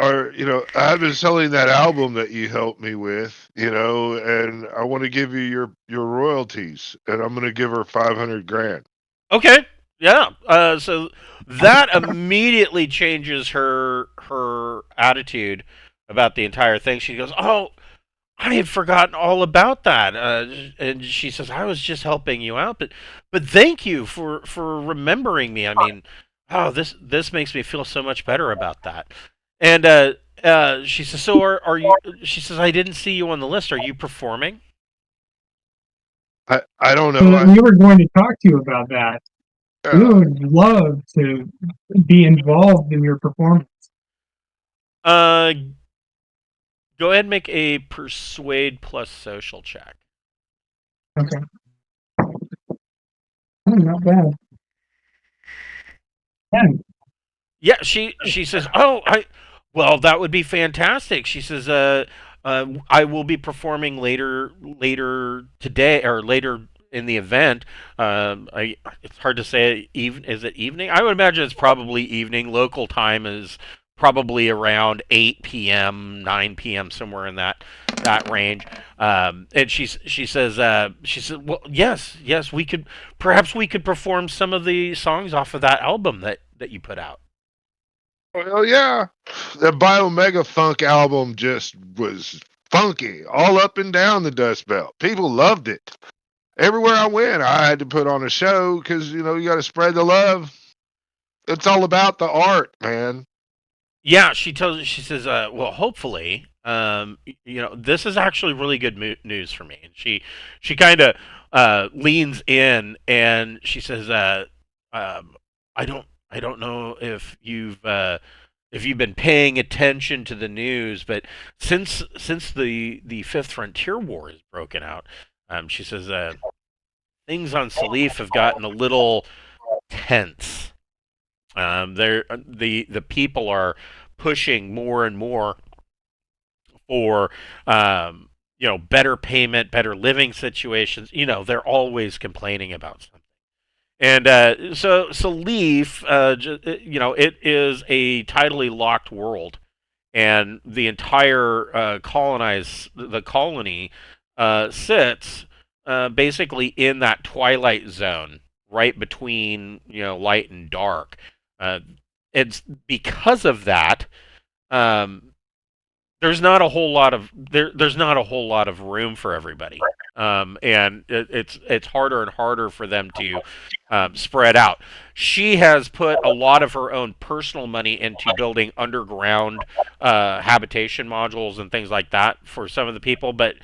I have been selling that album that you helped me with, and I want to give you your royalties, and I'm going to give her $500,000. Okay. Yeah. So that immediately changes her attitude about the entire thing. She goes, "Oh, I had forgotten all about that." And she says, "I was just helping you out, but thank you for remembering me. I mean, oh, this makes me feel so much better about that." And she says, "So are you?" She says, "I didn't see you on the list. Are you performing?" I don't know. We were going to talk to you about that. We would love to be involved in your performance. Go ahead and make a persuade plus social check. Okay. Oh, not bad. 10. Yeah, she says, "Oh, well, that would be fantastic." She says, I will be performing later today or later in the event. It's hard to say. Even is it evening? I would imagine it's probably evening. Local time is probably around 8 p.m., 9 p.m., somewhere in that range. And she says well, yes, we could perform some of the songs off of that album that you put out. Well, yeah, the Biomega Funk album just was funky all up and down the Dust Belt. People loved it. Everywhere I went, I had to put on a show because you got to spread the love. It's all about the art, man. Yeah, she says, well, hopefully, this is actually really good news for me. And she kind of leans in and she says, I don't know if you've been paying attention to the news, but since the Fifth Frontier War has broken out, she says, things on Salif have gotten a little tense. The people are pushing more and more for better payment, better living situations. They're always complaining about something. And so Leaf, it is a tidally locked world, and the entire the colony sits basically in that twilight zone, right between light and dark. It's because of that. There's not a whole lot of there's not a whole lot of room for everybody, and it's harder and harder for them to spread out. She has put a lot of her own personal money into building underground habitation modules and things like that for some of the people, but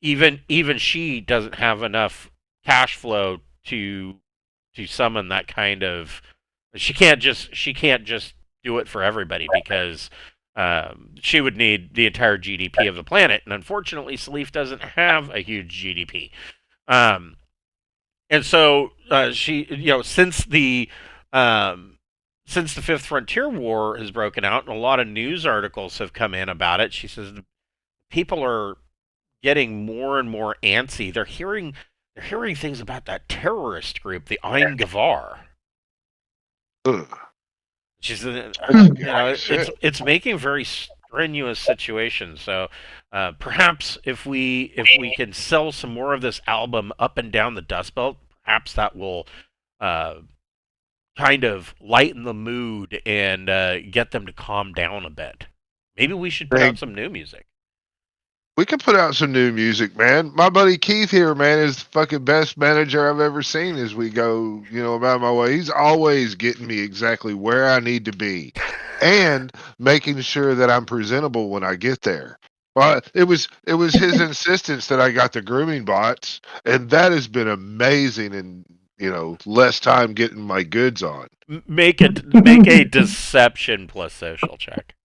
even she doesn't have enough cash flow to summon that kind of. She can't just do it for everybody because she would need the entire GDP of the planet, and unfortunately, Salif doesn't have a huge GDP. And so she, since the Fifth Frontier War has broken out, and a lot of news articles have come in about it, she says people are getting more and more antsy. They're hearing things about that terrorist group, the Ein Gavar. She said, it's making very strenuous situations. So perhaps if we can sell some more of this album up and down the Dust Belt, perhaps that will kind of lighten the mood and get them to calm down a bit. Maybe we should put out some new music. We can put out some new music, man. My buddy Keith here, man, is the fucking best manager I've ever seen as we go, about my way. He's always getting me exactly where I need to be and making sure that I'm presentable when I get there. Well, it was his insistence that I got the grooming bots, and that has been amazing and, less time getting my goods on. Make a deception plus social check.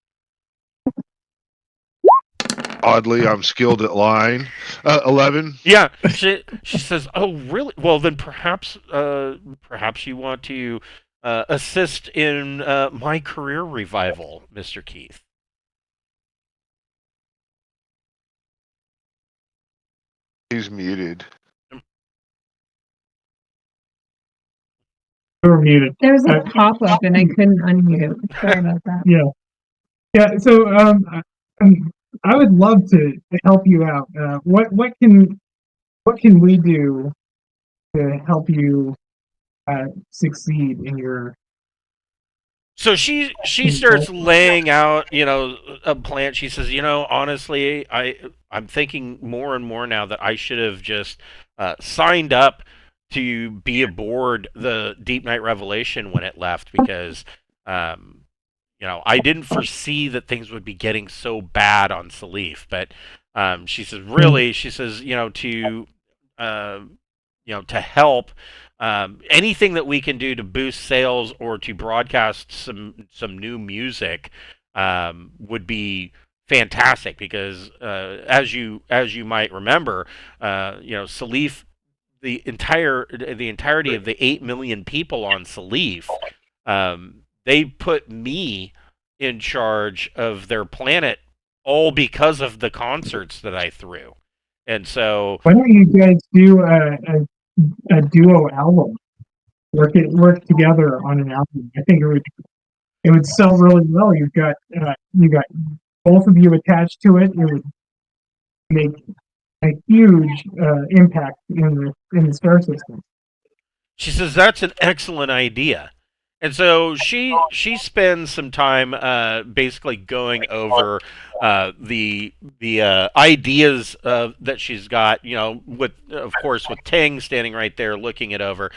Oddly, I'm skilled at lying. 11. Yeah, she says, "Oh, really? Well, then perhaps you want to assist in my career revival, Mr. Keith." He's muted. You're muted. There was a pop-up and I couldn't unmute. Sorry about that. Yeah. So I would love to help you out. What can we do to help you succeed in your? So she starts laying out, a plan. She says, honestly, I'm thinking more and more now that I should have just signed up to be aboard the Deep Night Revelation when it left because, I didn't foresee that things would be getting so bad on Salif. But she says, really, to help. Anything that we can do to boost sales or to broadcast some new music would be fantastic because as you might remember, Salif, the entirety of the 8 million people on Salif, they put me in charge of their planet all because of the concerts that I threw. And so, Why don't you guys do a duo album? Work together on an album. I think it would sell really well. You got both of you attached to it. It would make a huge impact in the star system. she says that's an excellent idea. And so she spends some time basically going over the ideas that she's got, with of course with Tang standing right there looking it over,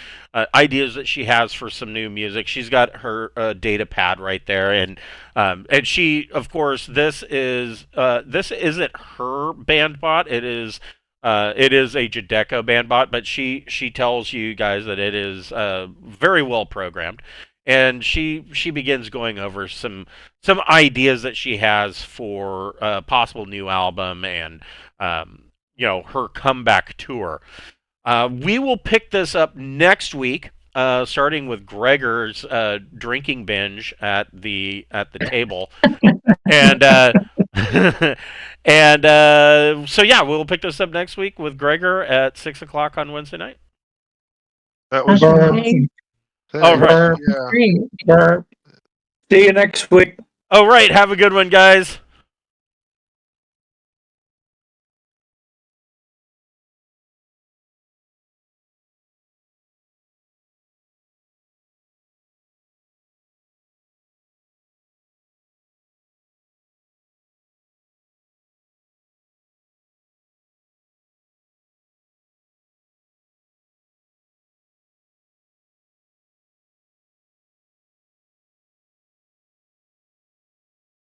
ideas that she has for some new music. She's got her data pad right there, and she, of course, this isn't her band bot. It is a Jadeko band bot, but she tells you guys that it is very well programmed, and she begins going over some ideas that she has for a possible new album and her comeback tour. We will pick this up next week, starting with Gregor's drinking binge at the table, and so yeah, we'll pick this up next week with Gregor at 6 o'clock on Wednesday night. That was Okay, All right. yeah. great. See you next week. All right. Have a good one, guys.